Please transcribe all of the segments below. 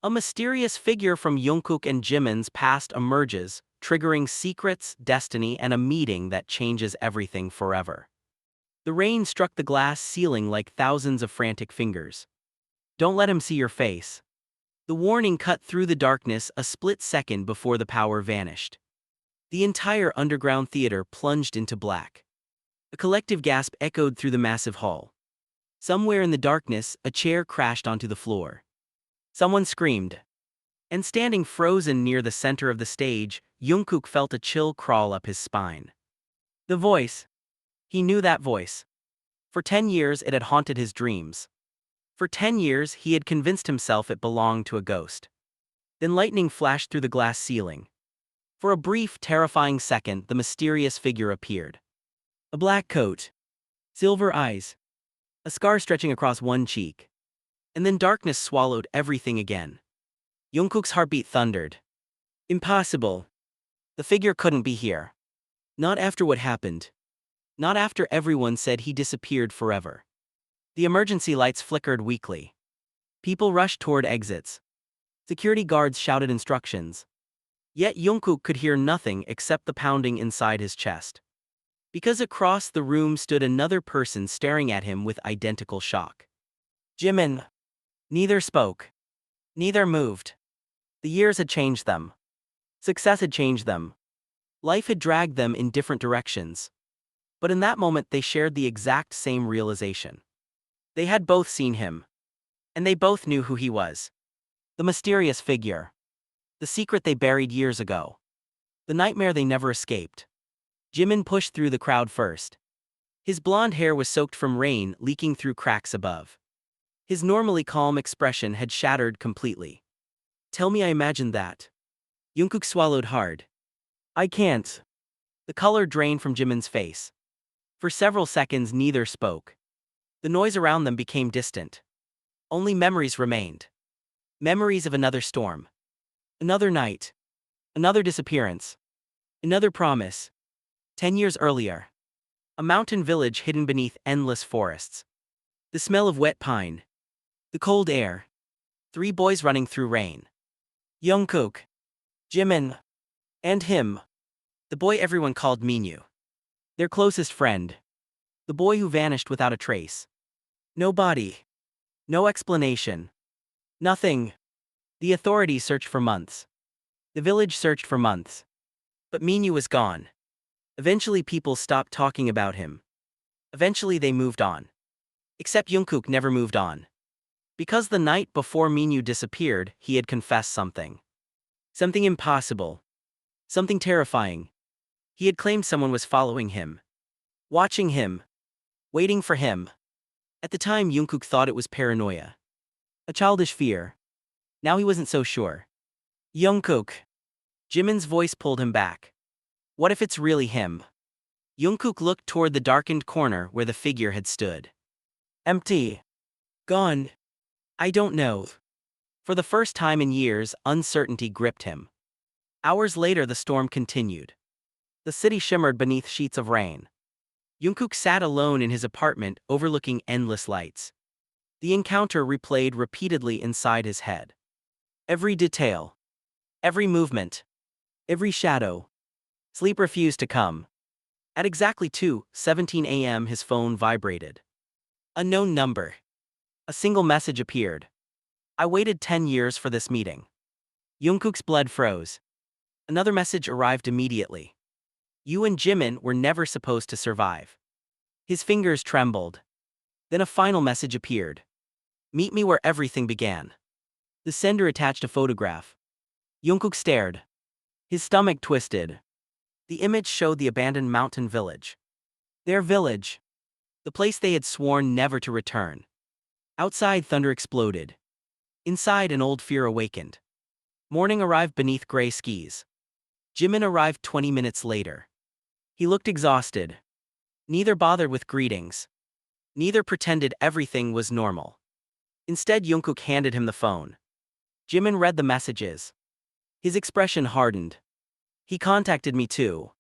A mysterious figure from Jungkook and Jimin's past emerges, triggering secrets, destiny, and a meeting that changes everything forever. The rain struck the glass ceiling like thousands of frantic fingers. Don't let him see your face. The warning cut through the darkness a split second before the power vanished. The entire underground theater plunged into black. A collective gasp echoed through the massive hall. Somewhere in the darkness, a chair crashed onto the floor. Someone screamed. And standing frozen near the center of the stage, Jungkook felt a chill crawl up his spine. The voice. He knew that voice. For 10 years it had haunted his dreams. For 10 years he had convinced himself it belonged to a ghost. Then lightning flashed through the glass ceiling. For a brief, terrifying second, the mysterious figure appeared. A black coat. Silver eyes. A scar stretching across one cheek. And then darkness swallowed everything again. Jungkook's heartbeat thundered. Impossible. The figure couldn't be here. Not after what happened. Not after everyone said he disappeared forever. The emergency lights flickered weakly. People rushed toward exits. Security guards shouted instructions. Yet Jungkook could hear nothing except the pounding inside his chest. Because across the room stood another person staring at him with identical shock. Jimin. Neither spoke. Neither moved. The years had changed them. Success had changed them. Life had dragged them in different directions. But in that moment they shared the exact same realization. They had both seen him. And they both knew who he was. The mysterious figure. The secret they buried years ago. The nightmare they never escaped. Jimin pushed through the crowd first. His blonde hair was soaked from rain leaking through cracks above. His normally calm expression had shattered completely. Tell me I imagined that. Jungkook swallowed hard. I can't. The color drained from Jimin's face. For several seconds neither spoke. The noise around them became distant. Only memories remained. Memories of another storm. Another night. Another disappearance. Another promise. 10 years earlier. A mountain village hidden beneath endless forests. The smell of wet pine. The cold air. 3 boys running through rain. Jungkook. Jimin. And him. The boy everyone called Minyu. Their closest friend. The boy who vanished without a trace. No body. No explanation. Nothing. The authorities searched for months. The village searched for months. But Minyu was gone. Eventually people stopped talking about him. Eventually they moved on. Except Jungkook never moved on. Because the night before Minyu disappeared, he had confessed something. Something impossible. Something terrifying. He had claimed someone was following him. Watching him. Waiting for him. At the time Jungkook thought it was paranoia. A childish fear. Now he wasn't so sure. Jungkook. Jimin's voice pulled him back. What if it's really him? Jungkook looked toward the darkened corner where the figure had stood. Empty. Gone. I don't know. For the first time in years, uncertainty gripped him. Hours later the storm continued. The city shimmered beneath sheets of rain. Jungkook sat alone in his apartment overlooking endless lights. The encounter replayed repeatedly inside his head. Every detail. Every movement. Every shadow. Sleep refused to come. At exactly 2:17 a.m. his phone vibrated. Unknown number. A single message appeared. I waited 10 years for this meeting. Jungkook's blood froze. Another message arrived immediately. You and Jimin were never supposed to survive. His fingers trembled. Then a final message appeared. Meet me where everything began. The sender attached a photograph. Jungkook stared. His stomach twisted. The image showed the abandoned mountain village. Their village. The place they had sworn never to return. Outside thunder exploded. Inside an old fear awakened. Morning arrived beneath gray skis. Jimin arrived 20 minutes later. He looked exhausted. Neither bothered with greetings. Neither pretended everything was normal. Instead Jungkook handed him the phone. Jimin read the messages. His expression hardened. He contacted me too.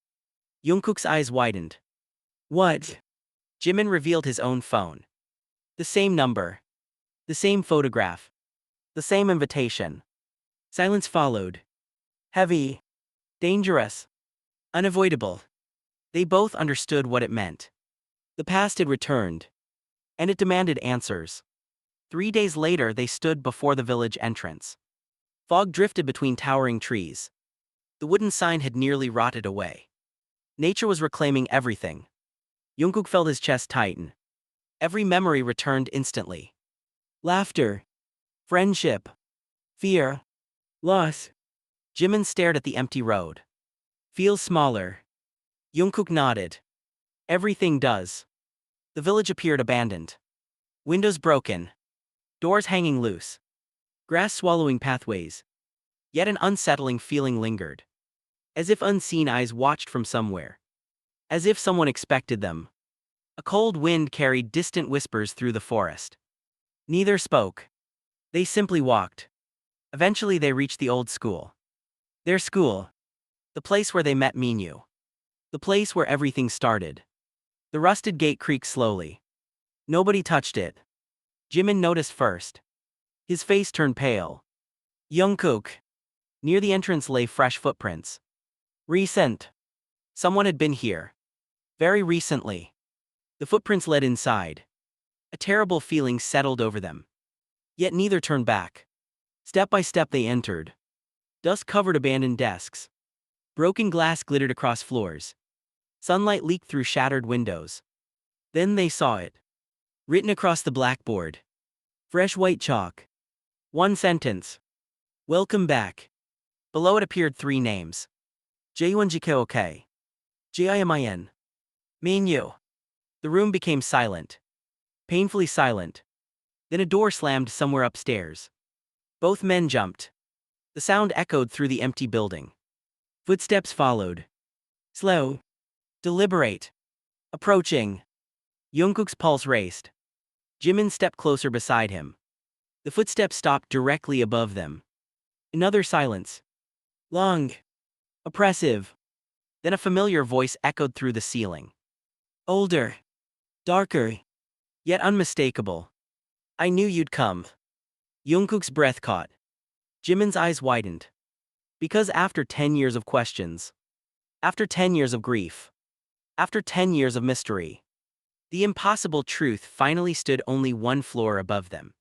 Jungkook's eyes widened. What? Jimin revealed his own phone. The same number. The same photograph. The same invitation. Silence followed. Heavy. Dangerous. Unavoidable. They both understood what it meant. The past had returned. And it demanded answers. 3 days later, they stood before the village entrance. Fog drifted between towering trees. The wooden sign had nearly rotted away. Nature was reclaiming everything. Jungkook felt his chest tighten. Every memory returned instantly. Laughter. Friendship. Fear. Loss. Jimin stared at the empty road. Feels smaller. Jungkook nodded. Everything does. The village appeared abandoned. Windows broken. Doors hanging loose. Grass swallowing pathways. Yet an unsettling feeling lingered. As if unseen eyes watched from somewhere. As if someone expected them. A cold wind carried distant whispers through the forest. Neither spoke. They simply walked. Eventually they reached the old school. Their school. The place where they met Minyu. The place where everything started. The rusted gate creaked slowly. Nobody touched it. Jimin noticed first. His face turned pale. Jungkook. Near the entrance lay fresh footprints. Recent. Someone had been here. Very recently. The footprints led inside. A terrible feeling settled over them. Yet neither turned back. Step by step they entered. Dust covered abandoned desks. Broken glass glittered across floors. Sunlight leaked through shattered windows. Then they saw it. Written across the blackboard. Fresh white chalk. One sentence. Welcome back. Below it appeared 3 names. Jungkook. Jimin. Minyu. The room became silent. Painfully silent. Then a door slammed somewhere upstairs. Both men jumped. The sound echoed through the empty building. Footsteps followed. Slow. Deliberate. Approaching. Jungkook's pulse raced. Jimin stepped closer beside him. The footsteps stopped directly above them. Another silence. Long. Oppressive. Then a familiar voice echoed through the ceiling. Older. Darker. Yet unmistakable. I knew you'd come. Jungkook's breath caught. Jimin's eyes widened. Because after 10 years of questions. After 10 years of grief. After 10 years of mystery. The impossible truth finally stood only 1 floor above them.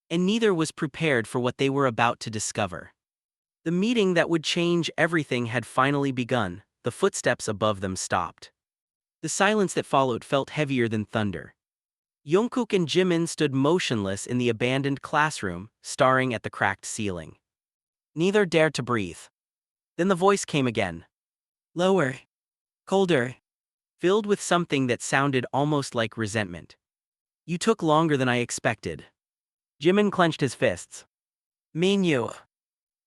And neither was prepared for what they were about to discover. The meeting that would change everything had finally begun. The footsteps above them stopped. The silence that followed felt heavier than thunder. Jungkook and Jimin stood motionless in the abandoned classroom, staring at the cracked ceiling. Neither dared to breathe. Then the voice came again. Lower. Colder. Filled with something that sounded almost like resentment. You took longer than I expected. Jimin clenched his fists. Minyu.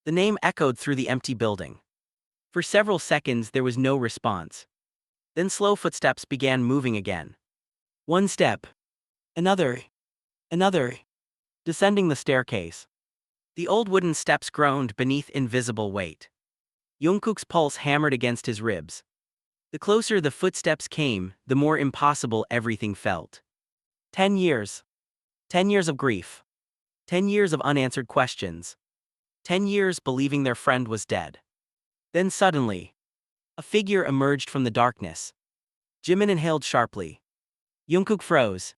The name echoed through the empty building. For several seconds there was no response. Then slow footsteps began moving again. 1 step. Another. Another. Descending the staircase. The old wooden steps groaned beneath invisible weight. Jungkook's pulse hammered against his ribs. The closer the footsteps came, the more impossible everything felt. 10 years. 10 years of grief. 10 years of unanswered questions. 10 years believing their friend was dead. Then suddenly, a figure emerged from the darkness. Jimin inhaled sharply. Jungkook froze.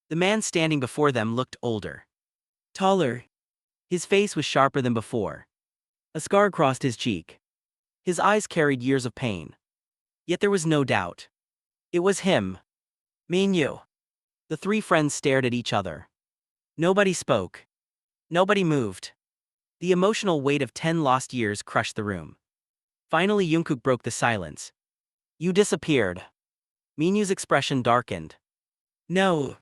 The man standing before them looked older. Taller. His face was sharper than before. A scar crossed his cheek. His eyes carried years of pain. Yet there was no doubt. It was him. Minyu. The 3 friends stared at each other. Nobody spoke. Nobody moved. The emotional weight of 10 lost years crushed the room. Finally Jungkook broke the silence. You disappeared. Minyu's expression darkened. No.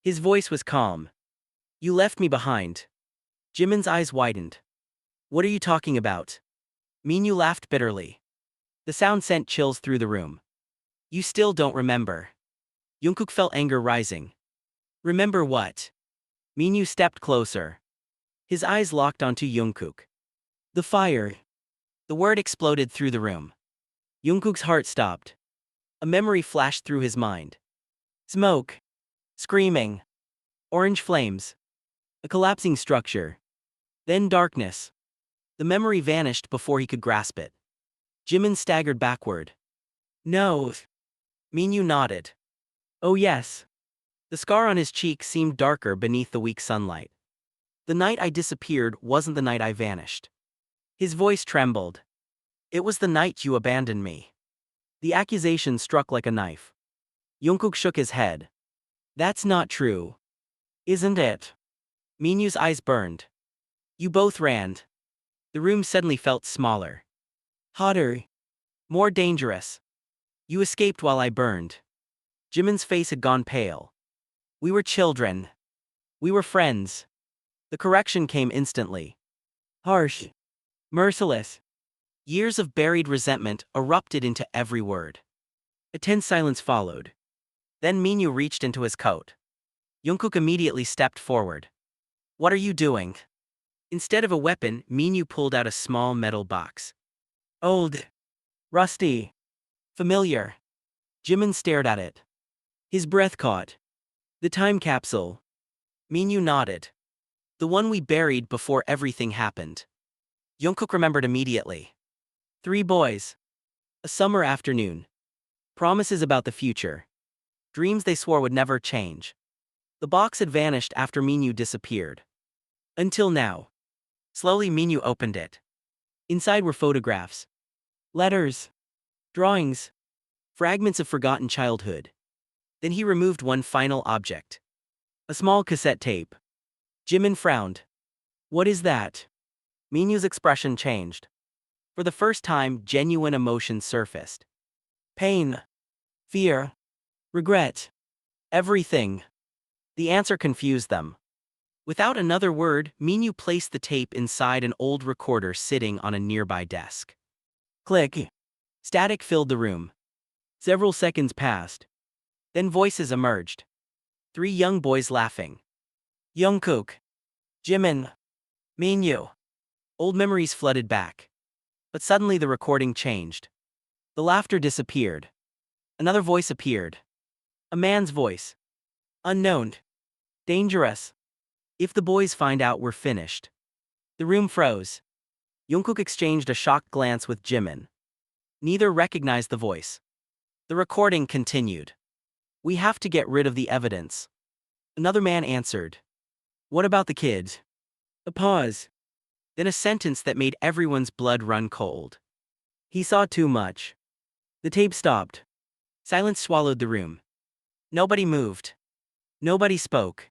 His voice was calm. You left me behind. Jimin's eyes widened. What are you talking about? Minyu laughed bitterly. The sound sent chills through the room. You still don't remember. Jungkook felt anger rising. Remember what? Minyu stepped closer. His eyes locked onto Jungkook. The fire. The word exploded through the room. Jungkook's heart stopped. A memory flashed through his mind. Smoke. Screaming. Orange flames. A collapsing structure. Then darkness. The memory vanished before he could grasp it. Jimin staggered backward. No. Minyu nodded. Oh yes. The scar on his cheek seemed darker beneath the weak sunlight. The night I disappeared wasn't the night I vanished. His voice trembled. It was the night you abandoned me. The accusation struck like a knife. Jungkook shook his head. That's not true. Isn't it? Minyu's eyes burned. You both ran. The room suddenly felt smaller. Hotter. More dangerous. You escaped while I burned. Jimin's face had gone pale. We were children. We were friends. The correction came instantly. Harsh. Merciless. Years of buried resentment erupted into every word. A tense silence followed. Then Minyu reached into his coat. Jungkook immediately stepped forward. What are you doing? Instead of a weapon, Minyu pulled out a small metal box. Old. Rusty. Familiar. Jimin stared at it. His breath caught. The time capsule. Minyu nodded. The one we buried before everything happened. Jungkook remembered immediately. 3 boys. A summer afternoon. Promises about the future. Dreams they swore would never change. The box had vanished after Minyu disappeared. Until now. Slowly Minyu opened it. Inside were photographs. Letters. Drawings. Fragments of forgotten childhood. Then he removed one final object. A small cassette tape. Jimin frowned. What is that? Minyu's expression changed. For the first time, genuine emotion surfaced. Pain. Fear. Regret. Everything. The answer confused them. Without another word, Minyu placed the tape inside an old recorder sitting on a nearby desk. Click. Static filled the room. Several seconds passed. Then voices emerged. 3 young boys laughing. Jungkook. Jimin. Minyu. Old memories flooded back. But suddenly the recording changed. The laughter disappeared. Another voice appeared. A man's voice. Unknown. Dangerous. If the boys find out we're finished. The room froze. Jungkook exchanged a shocked glance with Jimin. Neither recognized the voice. The recording continued. We have to get rid of the evidence. Another man answered. What about the kids? A pause. Then a sentence that made everyone's blood run cold. He saw too much. The tape stopped. Silence swallowed the room. Nobody moved. Nobody spoke.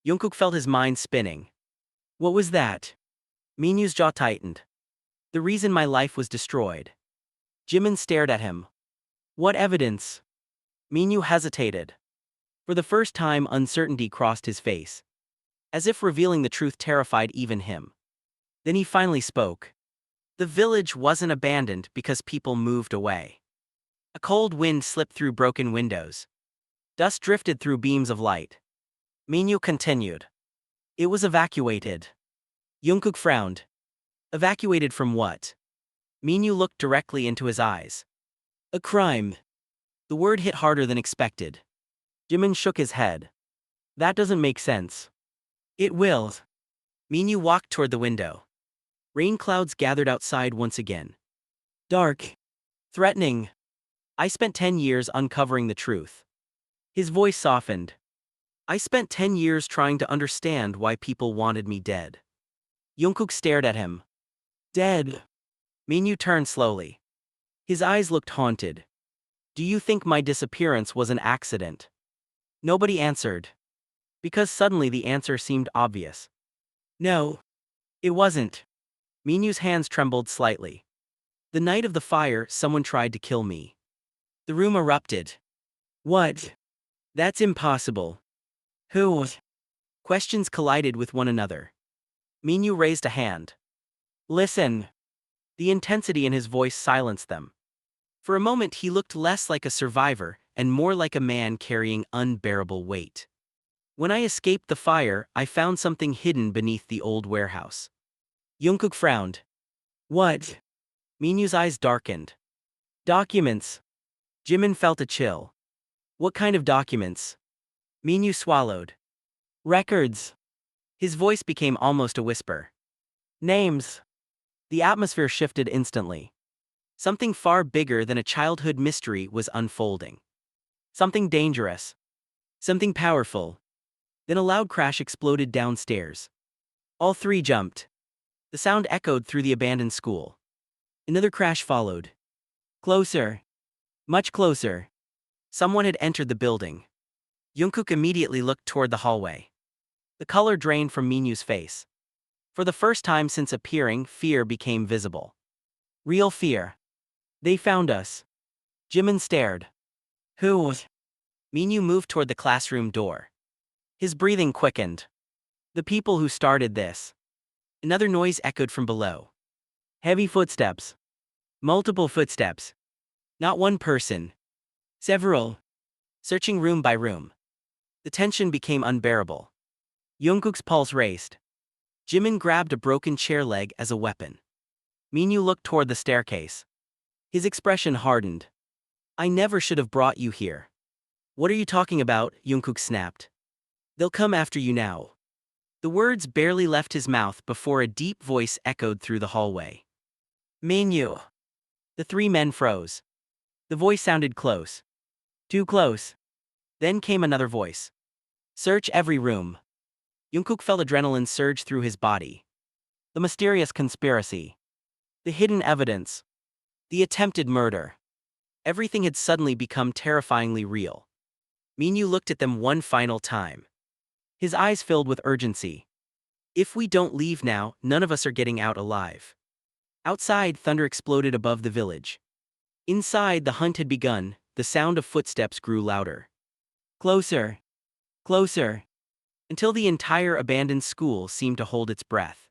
Jungkook felt his mind spinning. What was that? Minyu's jaw tightened. The reason my life was destroyed. Jimin stared at him. What evidence? Minyu hesitated. For the first time, uncertainty crossed his face. As if revealing the truth terrified even him. Then he finally spoke. The village wasn't abandoned because people moved away. A cold wind slipped through broken windows. Dust drifted through beams of light. Minyu continued. It was evacuated. Jungkook frowned. Evacuated from what? Minyu looked directly into his eyes. A crime. The word hit harder than expected. Jimin shook his head. That doesn't make sense. It will. Minyu walked toward the window. Rain clouds gathered outside once again. Dark. Threatening. I spent 10 years uncovering the truth. His voice softened. I spent 10 years trying to understand why people wanted me dead. Jungkook stared at him. Dead. Minyu turned slowly. His eyes looked haunted. Do you think my disappearance was an accident? Nobody answered. Because suddenly the answer seemed obvious. No. It wasn't. Minyu's hands trembled slightly. The night of the fire, someone tried to kill me. The room erupted. What? That's impossible. Who? Questions collided with one another. Minyu raised a hand. Listen. The intensity in his voice silenced them. For a moment he looked less like a survivor and more like a man carrying unbearable weight. When I escaped the fire, I found something hidden beneath the old warehouse. Jungkook frowned. What? Minyu's eyes darkened. Documents. Jimin felt a chill. What kind of documents? Minyu swallowed. Records. His voice became almost a whisper. Names. The atmosphere shifted instantly. Something far bigger than a childhood mystery was unfolding. Something dangerous. Something powerful. Then a loud crash exploded downstairs. All three jumped. The sound echoed through the abandoned school. Another crash followed. Closer. Much closer. Someone had entered the building. Jungkook immediately looked toward the hallway. The color drained from Minyo's face. For the first time since appearing, fear became visible. Real fear. They found us. Jimin stared. Who? Minyu moved toward the classroom door. His breathing quickened. The people who started this. Another noise echoed from below. Heavy footsteps. Multiple footsteps. Not one person. Several. Searching room by room. The tension became unbearable. Jungkook's pulse raced. Jimin grabbed a broken chair leg as a weapon. Minyu looked toward the staircase. His expression hardened. I never should have brought you here. What are you talking about? Jungkook snapped. They'll come after you now. The words barely left his mouth before a deep voice echoed through the hallway. Minyu. The three men froze. The voice sounded close. Too close. Then came another voice. Search every room. Jungkook felt adrenaline surge through his body. The mysterious conspiracy. The hidden evidence. The attempted murder. Everything had suddenly become terrifyingly real. Minyu looked at them one final time. His eyes filled with urgency. If we don't leave now, none of us are getting out alive. Outside, thunder exploded above the village. Inside, the hunt had begun. The sound of footsteps grew louder. Closer. Closer. Until the entire abandoned school seemed to hold its breath.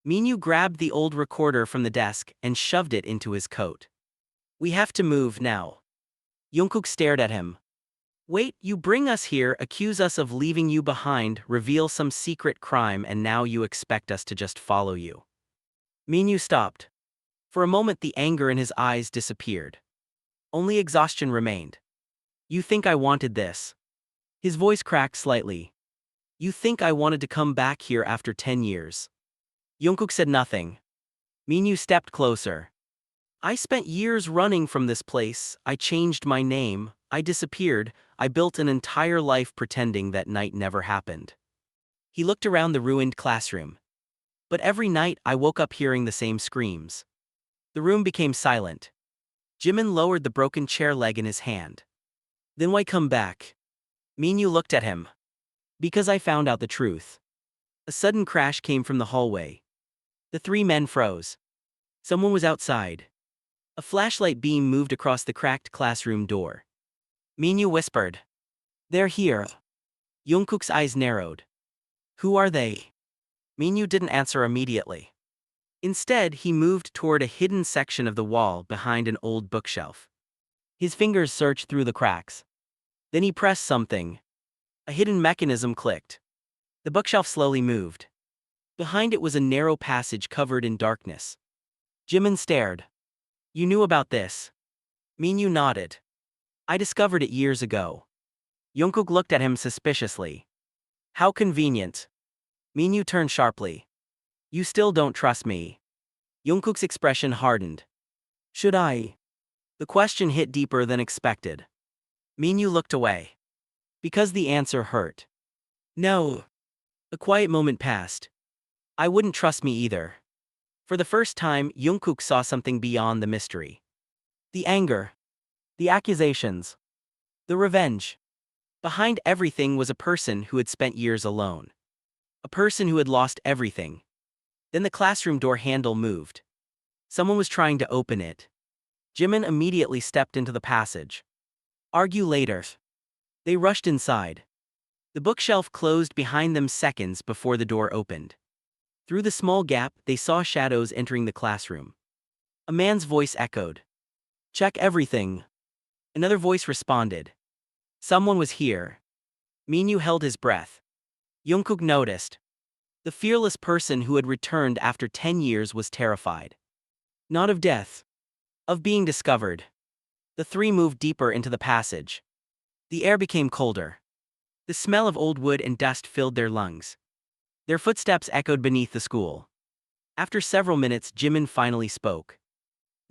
Minyu grabbed the old recorder from the desk and shoved it into his coat. We have to move now. Jungkook stared at him. Wait, you bring us here, accuse us of leaving you behind, reveal some secret crime, and now you expect us to just follow you. Minyu stopped. For a moment the anger in his eyes disappeared. Only exhaustion remained. You think I wanted this? His voice cracked slightly. You think I wanted to come back here after 10 years? Jungkook said nothing. Minyu stepped closer. I spent years running from this place. I changed my name. I disappeared. I built an entire life pretending that night never happened. He looked around the ruined classroom. But every night I woke up hearing the same screams. The room became silent. Jimin lowered the broken chair leg in his hand. Then why come back? Minyu looked at him. Because I found out the truth. A sudden crash came from the hallway. The three men froze. Someone was outside. A flashlight beam moved across the cracked classroom door. Minyu whispered. They're here. Jungkook's eyes narrowed. Who are they? Minyu didn't answer immediately. Instead, he moved toward a hidden section of the wall behind an old bookshelf. His fingers searched through the cracks. Then he pressed something. A hidden mechanism clicked. The bookshelf slowly moved. Behind it was a narrow passage covered in darkness. Jimin stared. You knew about this? Minyu nodded. I discovered it years ago. Jungkook looked at him suspiciously. How convenient. Minyu turned sharply. You still don't trust me. Jungkook's expression hardened. Should I? The question hit deeper than expected. Minyu looked away. Because the answer hurt. No. A quiet moment passed. I wouldn't trust me either. For the first time, Jungkook saw something beyond the mystery. The anger. The accusations. The revenge. Behind everything was a person who had spent years alone. A person who had lost everything. Then the classroom door handle moved. Someone was trying to open it. Jimin immediately stepped into the passage. Argue later. They rushed inside. The bookshelf closed behind them seconds before the door opened. Through the small gap, they saw shadows entering the classroom. A man's voice echoed. Check everything. Another voice responded. Someone was here. Minyu held his breath. Jungkook noticed. The fearless person who had returned after 10 years was terrified. Not of death. Of being discovered. The three moved deeper into the passage. The air became colder. The smell of old wood and dust filled their lungs. Their footsteps echoed beneath the school. After several minutes, Jimin finally spoke.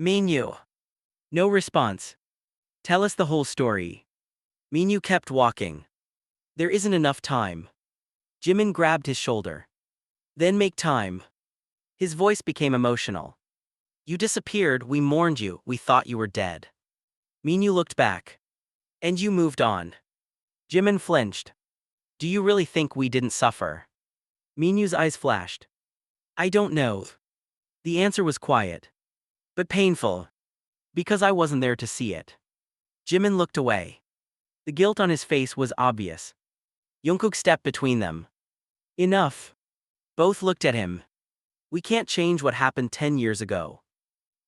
Minyu. No response. Tell us the whole story. Minyu kept walking. There isn't enough time. Jimin grabbed his shoulder. Then make time. His voice became emotional. You disappeared, we mourned you, we thought you were dead. Minyu looked back. And you moved on. Jimin flinched. Do you really think we didn't suffer? Minyu's eyes flashed. I don't know. The answer was quiet. But painful. Because I wasn't there to see it. Jimin looked away. The guilt on his face was obvious. Jungkook stepped between them. Enough. Both looked at him. We can't change what happened 10 years ago.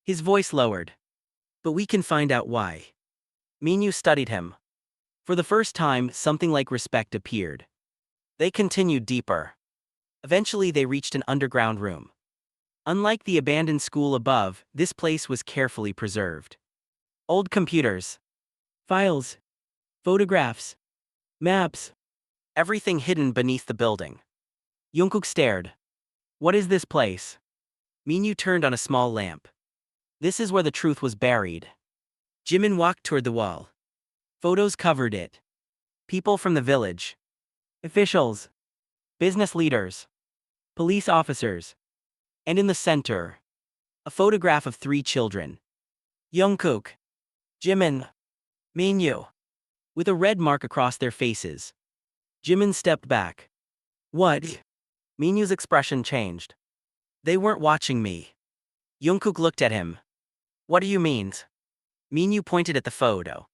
His voice lowered. But we can find out why. Minyu studied him. For the first time, something like respect appeared. They continued deeper. Eventually they reached an underground room. Unlike the abandoned school above, this place was carefully preserved. Old computers. Files. Photographs. Maps. Everything hidden beneath the building. Jungkook stared. What is this place? Minyu turned on a small lamp. This is where the truth was buried. Jimin walked toward the wall. Photos covered it. People from the village. Officials. Business leaders. Police officers. And in the center, a photograph of 3 children. Jungkook. Jimin. Minyu. With a red mark across their faces. Jimin stepped back. What? Minyu's expression changed. They weren't watching me. Jungkook looked at him. What do you mean? Minyu pointed at the photo.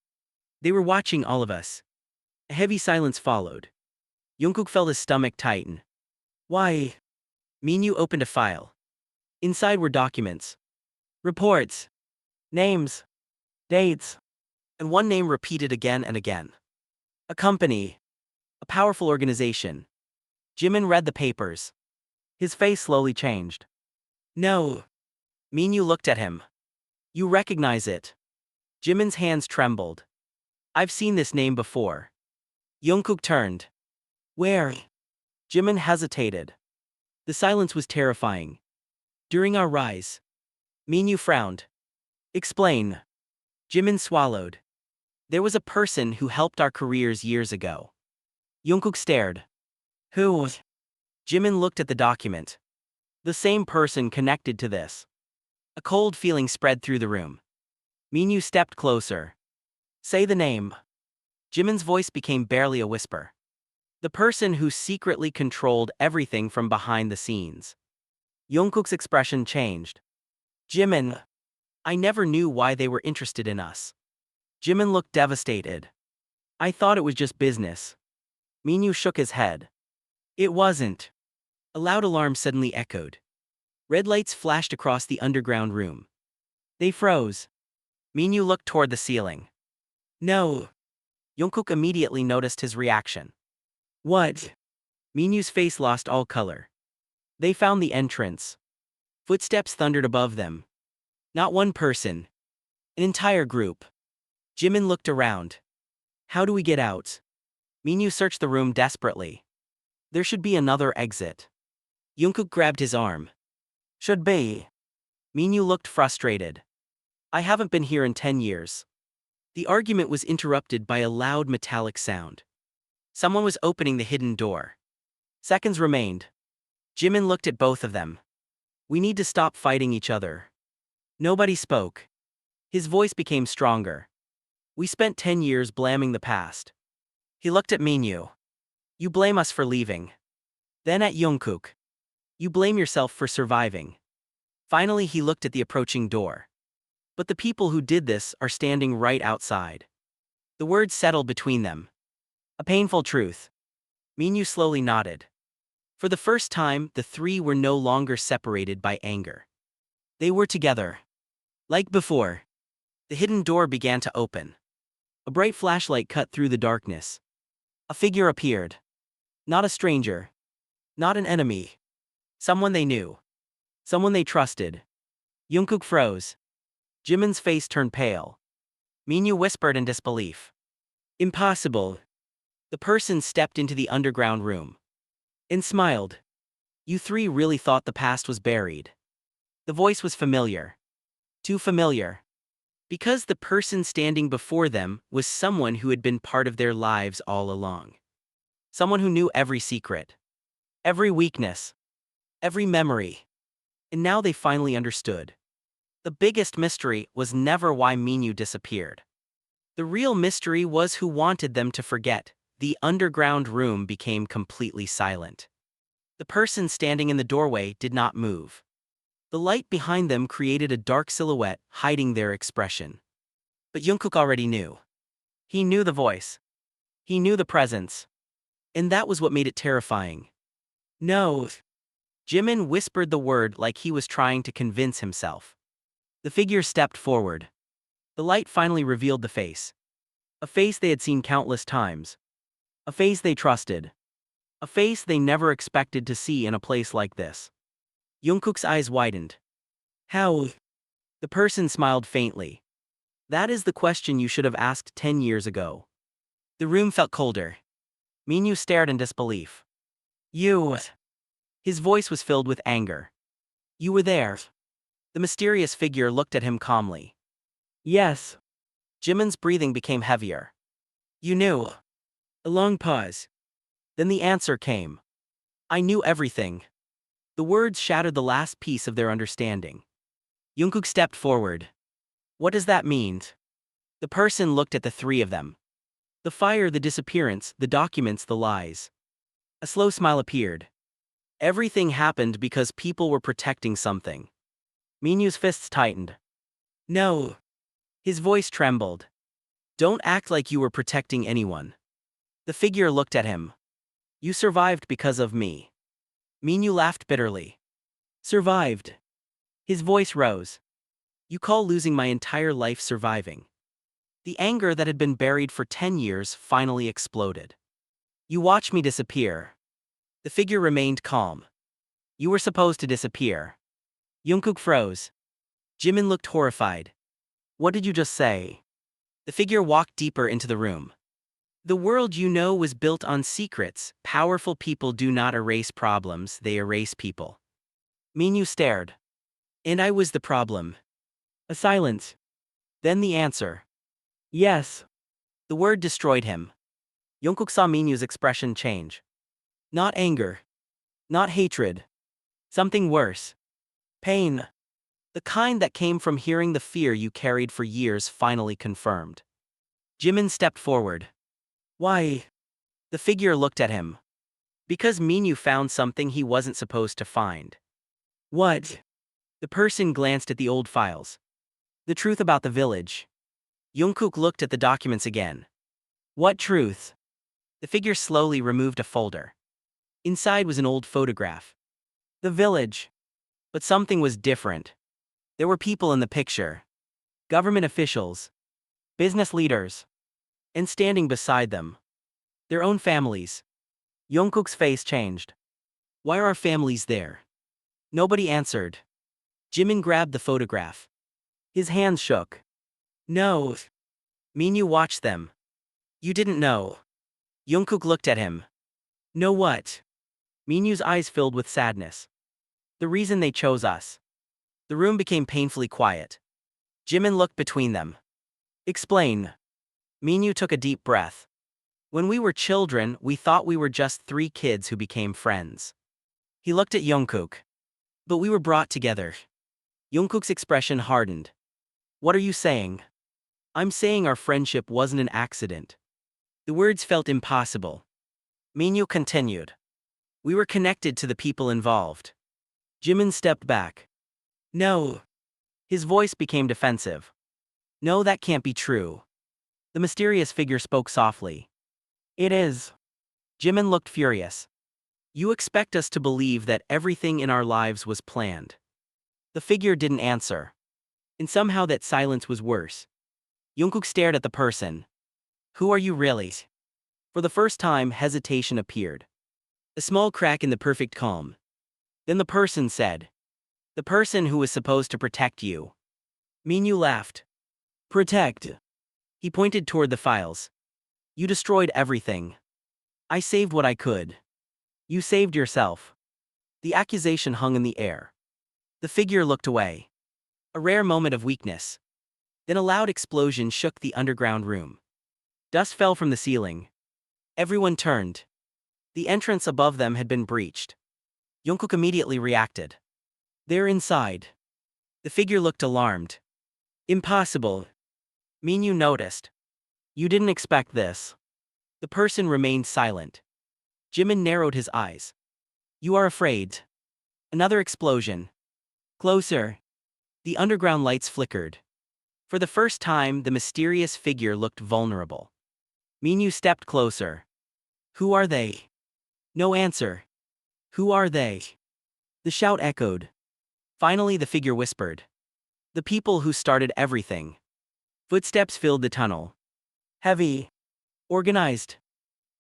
They were watching all of us. A heavy silence followed. Jungkook felt his stomach tighten. Why? Minyu opened a file. Inside were documents. Reports. Names. Dates. And one name repeated again and again. A company. A powerful organization. Jimin read the papers. His face slowly changed. No. Minyu looked at him. You recognize it. Jimin's hands trembled. I've seen this name before. Jungkook turned. Where? Jimin hesitated. The silence was terrifying. During our rise. Minyu frowned. Explain. Jimin swallowed. There was a person who helped our careers years ago. Jungkook stared. Who? Jimin looked at the document. The same person connected to this. A cold feeling spread through the room. Minyu stepped closer. Say the name. Jimin's voice became barely a whisper. The person who secretly controlled everything from behind the scenes. Jungkook's expression changed. Jimin. I never knew why they were interested in us. Jimin looked devastated. I thought it was just business. Minyu shook his head. It wasn't. A loud alarm suddenly echoed. Red lights flashed across the underground room. They froze. Minyu looked toward the ceiling. No. Jungkook immediately noticed his reaction. What? Minyu's face lost all color. They found the entrance. Footsteps thundered above them. Not one person. An entire group. Jimin looked around. How do we get out? Minyu searched the room desperately. There should be another exit. Jungkook grabbed his arm. Should be. Minyu looked frustrated. I haven't been here in 10 years. The argument was interrupted by a loud metallic sound. Someone was opening the hidden door. Seconds remained. Jimin looked at both of them. We need to stop fighting each other. Nobody spoke. His voice became stronger. We spent 10 years blaming the past. He looked at Minyu. You blame us for leaving. Then at Jungkook. You blame yourself for surviving. Finally he looked at the approaching door. But the people who did this are standing right outside. The words settled between them. A painful truth. Minyu slowly nodded. For the first time, the 3 were no longer separated by anger. They were together. Like before. The hidden door began to open. A bright flashlight cut through the darkness. A figure appeared. Not a stranger. Not an enemy. Someone they knew. Someone they trusted. Jungkook froze. Jimin's face turned pale. Minyu whispered in disbelief. Impossible. The person stepped into the underground room. And smiled. You three really thought the past was buried. The voice was familiar. Too familiar. Because the person standing before them was someone who had been part of their lives all along. Someone who knew every secret, every weakness, every memory. And now they finally understood. The biggest mystery was never why Minyu disappeared. The real mystery was who wanted them to forget. The underground room became completely silent. The person standing in the doorway did not move. The light behind them created a dark silhouette, hiding their expression. But Jungkook already knew. He knew the voice. He knew the presence. And that was what made it terrifying. No. Jimin whispered the word like he was trying to convince himself. The figure stepped forward. The light finally revealed the face. A face they had seen countless times. A face they trusted. A face they never expected to see in a place like this. Jungkook's eyes widened. How? The person smiled faintly. That is the question you should have asked 10 years ago. The room felt colder. Minyu stared in disbelief. You. His voice was filled with anger. You were there. The mysterious figure looked at him calmly. Yes. Jimin's breathing became heavier. You knew. A long pause. Then the answer came. I knew everything. The words shattered the last piece of their understanding. Jungkook stepped forward. What does that mean? The person looked at the three of them. The fire, the disappearance, the documents, the lies. A slow smile appeared. Everything happened because people were protecting something. Minyu's fists tightened. No. His voice trembled. Don't act like you were protecting anyone. The figure looked at him. You survived because of me. Minyu laughed bitterly. Survived. His voice rose. You call losing my entire life surviving. The anger that had been buried for 10 years finally exploded. You watch me disappear. The figure remained calm. You were supposed to disappear. Jungkook froze. Jimin looked horrified. What did you just say? The figure walked deeper into the room. The world you know was built on secrets. Powerful people do not erase problems, they erase people. Minyu stared. And I was the problem. A silence. Then the answer. Yes. The word destroyed him. Jungkook saw Minyu's expression change. Not anger. Not hatred. Something worse. Pain. The kind that came from hearing the fear you carried for years finally confirmed. Jimin stepped forward. Why? The figure looked at him. Because Minyu found something he wasn't supposed to find. What? The person glanced at the old files. The truth about the village. Jungkook looked at the documents again. What truth? The figure slowly removed a folder. Inside was an old photograph. The village. But something was different. There were people in the picture. Government officials. Business leaders. And standing beside them. Their own families. Jungkook's face changed. Why are our families there? Nobody answered. Jimin grabbed the photograph. His hands shook. No. Minyu watched them. You didn't know. Jungkook looked at him. Know what? Minyu's eyes filled with sadness. The reason they chose us. The room became painfully quiet. Jimin looked between them. Explain. Minyu took a deep breath. When we were children, we thought we were just three kids who became friends. He looked at Jungkook. But we were brought together. Jungkook's expression hardened. What are you saying? I'm saying our friendship wasn't an accident. The words felt impossible. Minyu continued. We were connected to the people involved. Jimin stepped back. No. His voice became defensive. No, that can't be true. The mysterious figure spoke softly. It is. Jimin looked furious. You expect us to believe that everything in our lives was planned. The figure didn't answer. And somehow that silence was worse. Jungkook stared at the person. Who are you really? For the first time, hesitation appeared. A small crack in the perfect calm. Then the person said. The person who was supposed to protect you. Minyu laughed. Protect. He pointed toward the files. You destroyed everything. I saved what I could. You saved yourself. The accusation hung in the air. The figure looked away. A rare moment of weakness. Then a loud explosion shook the underground room. Dust fell from the ceiling. Everyone turned. The entrance above them had been breached. Jungkook immediately reacted. They're inside. The figure looked alarmed. Impossible. Minyu noticed. You didn't expect this. The person remained silent. Jimin narrowed his eyes. You are afraid. Another explosion. Closer. The underground lights flickered. For the first time, the mysterious figure looked vulnerable. Minyu stepped closer. Who are they? No answer. Who are they? The shout echoed. Finally, the figure whispered. The people who started everything. Footsteps filled the tunnel. Heavy. Organized.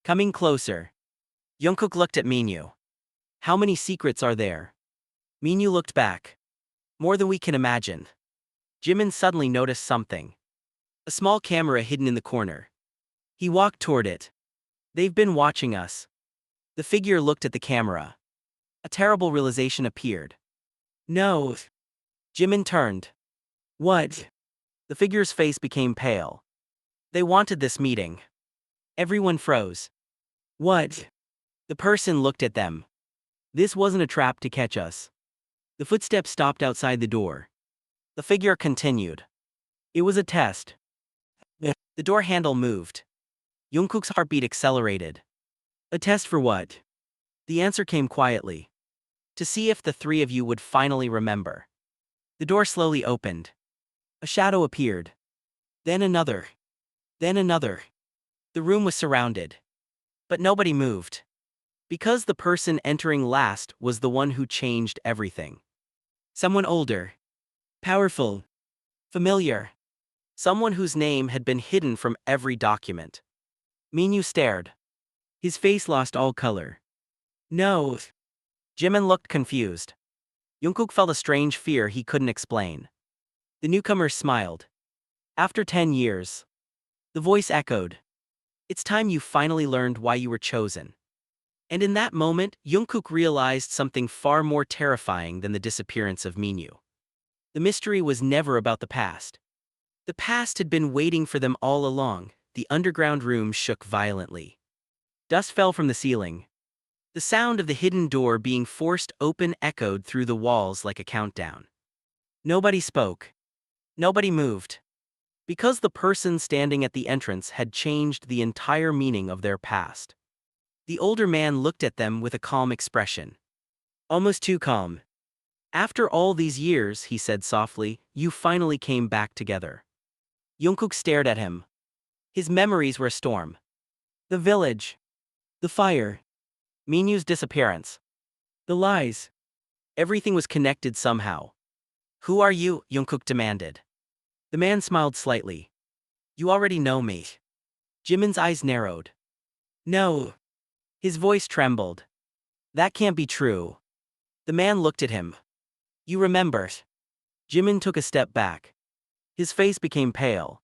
Coming closer. Jungkook looked at Minyu. How many secrets are there? Minyu looked back. More than we can imagine. Jimin suddenly noticed something. A small camera hidden in the corner. He walked toward it. They've been watching us. The figure looked at the camera. A terrible realization appeared. No. Jimin turned. What? The figure's face became pale. They wanted this meeting. Everyone froze. What? The person looked at them. This wasn't a trap to catch us. The footsteps stopped outside the door. The figure continued. It was a test. The door handle moved. Jungkook's heartbeat accelerated. A test for what? The answer came quietly. To see if the three of you would finally remember. The door slowly opened. A shadow appeared. Then another. Then another. The room was surrounded. But nobody moved. Because the person entering last was the one who changed everything. Someone older. Powerful. Familiar. Someone whose name had been hidden from every document. Minyu stared. His face lost all color. No. Jimin looked confused. Jungkook felt a strange fear he couldn't explain. The newcomer smiled. After 10 years. The voice echoed. It's time you finally learned why you were chosen. And in that moment, Jungkook realized something far more terrifying than the disappearance of Minyu. The mystery was never about the past. The past had been waiting for them all along. The underground room shook violently. Dust fell from the ceiling. The sound of the hidden door being forced open echoed through the walls like a countdown. Nobody spoke. Nobody moved. Because the person standing at the entrance had changed the entire meaning of their past. The older man looked at them with a calm expression. Almost too calm. After all these years, he said softly, you finally came back together. Jungkook stared at him. His memories were a storm. The village. The fire. Minyu's disappearance. The lies. Everything was connected somehow. Who are you? Jungkook demanded. The man smiled slightly. You already know me. Jimin's eyes narrowed. No. His voice trembled. That can't be true. The man looked at him. You remember. Jimin took a step back. His face became pale.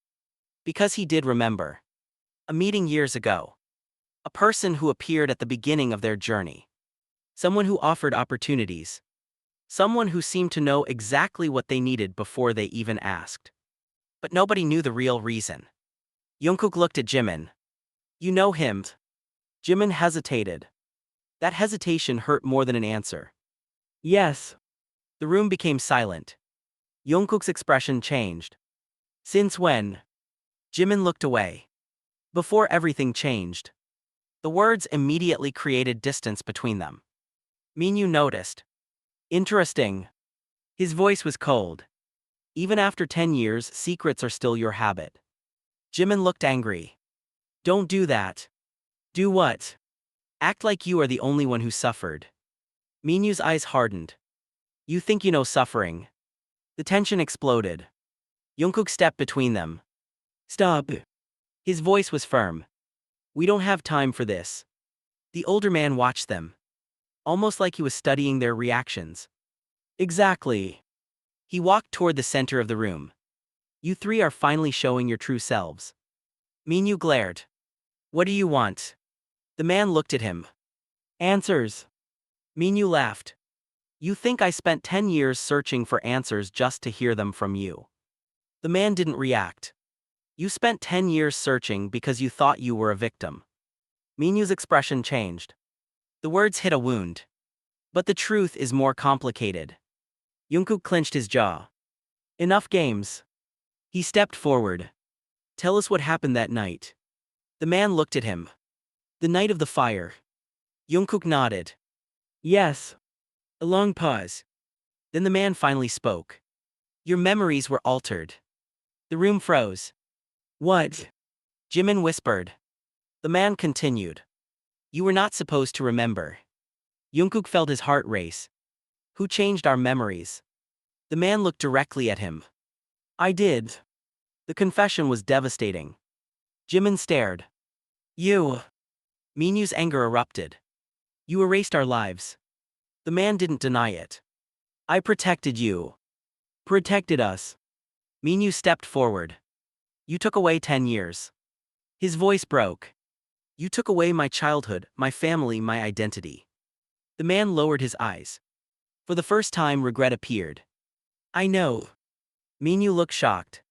Because he did remember. A meeting years ago. A person who appeared at the beginning of their journey. Someone who offered opportunities. Someone who seemed to know exactly what they needed before they even asked. But nobody knew the real reason. Jungkook looked at Jimin. You know him. Jimin hesitated. That hesitation hurt more than an answer. Yes. The room became silent. Jungkook's expression changed. Since when? Jimin looked away. Before everything changed. The words immediately created distance between them. Minyu noticed. Interesting. His voice was cold. Even after 10 years, secrets are still your habit. Jimin looked angry. Don't do that. Do what? Act like you are the only one who suffered. Minyu's eyes hardened. You think you know suffering. The tension exploded. Jungkook stepped between them. Stop. His voice was firm. We don't have time for this. The older man watched them. Almost like he was studying their reactions. Exactly. He walked toward the center of the room. You three are finally showing your true selves. Minyu glared. What do you want? The man looked at him. Answers. Minyu laughed. You think I spent 10 years searching for answers just to hear them from you. The man didn't react. You spent 10 years searching because you thought you were a victim. Minyu's expression changed. The words hit a wound. But the truth is more complicated. Jungkook clenched his jaw. Enough games. He stepped forward. Tell us what happened that night. The man looked at him. The night of the fire. Jungkook nodded. Yes. A long pause. Then the man finally spoke. Your memories were altered. The room froze. What? Jimin whispered. The man continued. You were not supposed to remember. Jungkook felt his heart race. Who changed our memories? The man looked directly at him. I did. The confession was devastating. Jimin stared. You. Minyu's anger erupted. You erased our lives. The man didn't deny it. I protected you. Protected us. Minyu stepped forward. You took away 10 years. His voice broke. You took away my childhood, my family, my identity. The man lowered his eyes. For the first time, regret appeared. I know. Minyu looked shocked.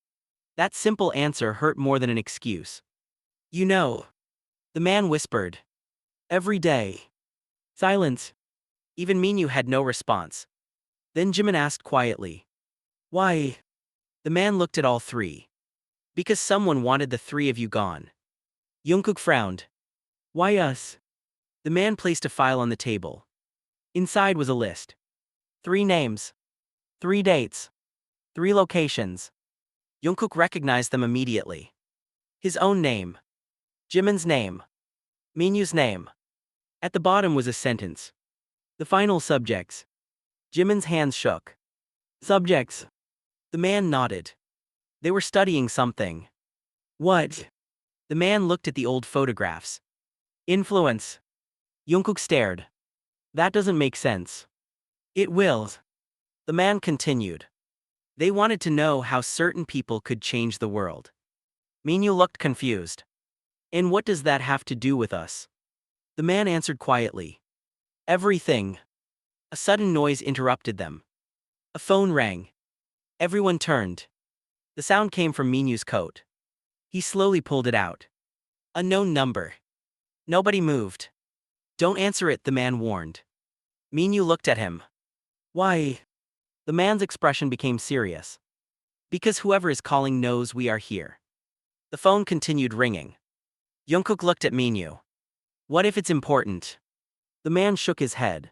That simple answer hurt more than an excuse. You know. The man whispered. Every day. Silence. Even Minyu had no response. Then Jimin asked quietly. Why? The man looked at all three. Because someone wanted the three of you gone. Jungkook frowned. Why us? The man placed a file on the table. Inside was a list. 3 names. 3 dates. 3 locations. Jungkook recognized them immediately. His own name. Jimin's name. Minyu's name. At the bottom was a sentence. The final subjects. Jimin's hands shook. Subjects. The man nodded. They were studying something. What? The man looked at the old photographs. Influence. Jungkook stared. That doesn't make sense. It will. The man continued. They wanted to know how certain people could change the world. Minyu looked confused. And what does that have to do with us? The man answered quietly. Everything. A sudden noise interrupted them. A phone rang. Everyone turned. The sound came from Minyu's coat. He slowly pulled it out. Unknown number. Nobody moved. Don't answer it, the man warned. Minyu looked at him. Why? The man's expression became serious. Because whoever is calling knows we are here. The phone continued ringing. Jungkook looked at Minyu. What if it's important? The man shook his head.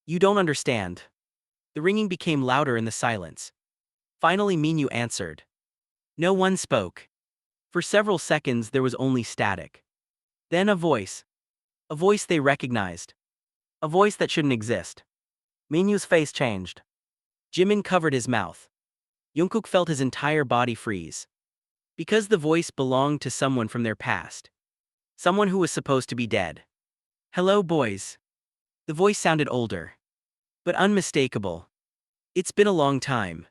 You don't understand. The ringing became louder in the silence. Finally Minyu answered. No one spoke. For several seconds there was only static. Then a voice. A voice they recognized. A voice that shouldn't exist. Minyu's face changed. Jimin covered his mouth. Jungkook felt his entire body freeze. Because the voice belonged to someone from their past. Someone who was supposed to be dead. Hello, boys. The voice sounded older. But unmistakable. It's been a long time.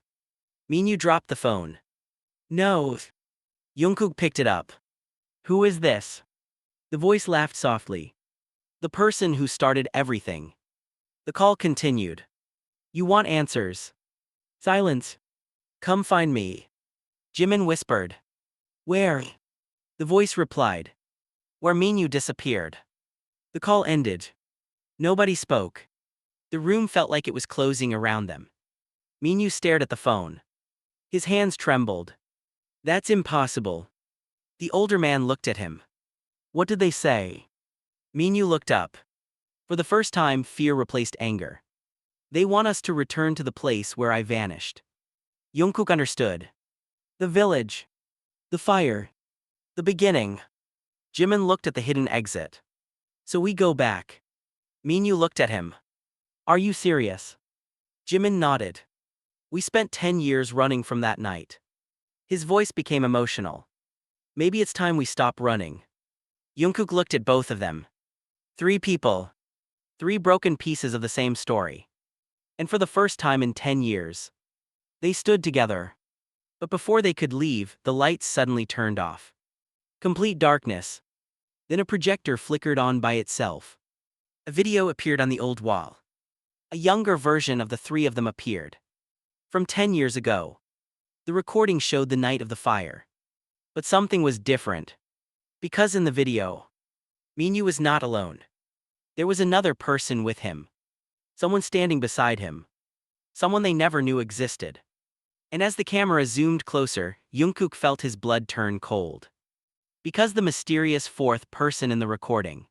Minyu dropped the phone. No. Jungkook picked it up. Who is this? The voice laughed softly. The person who started everything. The call continued. You want answers? Silence. Come find me. Jimin whispered. Where? The voice replied. Where Minyu disappeared. The call ended. Nobody spoke. The room felt like it was closing around them. Minyu stared at the phone. His hands trembled. That's impossible. The older man looked at him. What did they say? Minyu looked up. For the first time, fear replaced anger. They want us to return to the place where I vanished. Jungkook understood. The village. The fire. The beginning. Jimin looked at the hidden exit. So we go back. Minyu looked at him. Are you serious? Jimin nodded. We spent 10 years running from that night. His voice became emotional. Maybe it's time we stop running. Jungkook looked at both of them. 3 people. 3 broken pieces of the same story. And for the first time in 10 years. They stood together. But before they could leave, the lights suddenly turned off. Complete darkness. Then a projector flickered on by itself. A video appeared on the old wall. A younger version of the three of them appeared. From 10 years ago. The recording showed the night of the fire. But something was different. Because in the video, Minyu was not alone. There was another person with him. Someone standing beside him. Someone they never knew existed. And as the camera zoomed closer, Jungkook felt his blood turn cold. Because the mysterious fourth person in the recording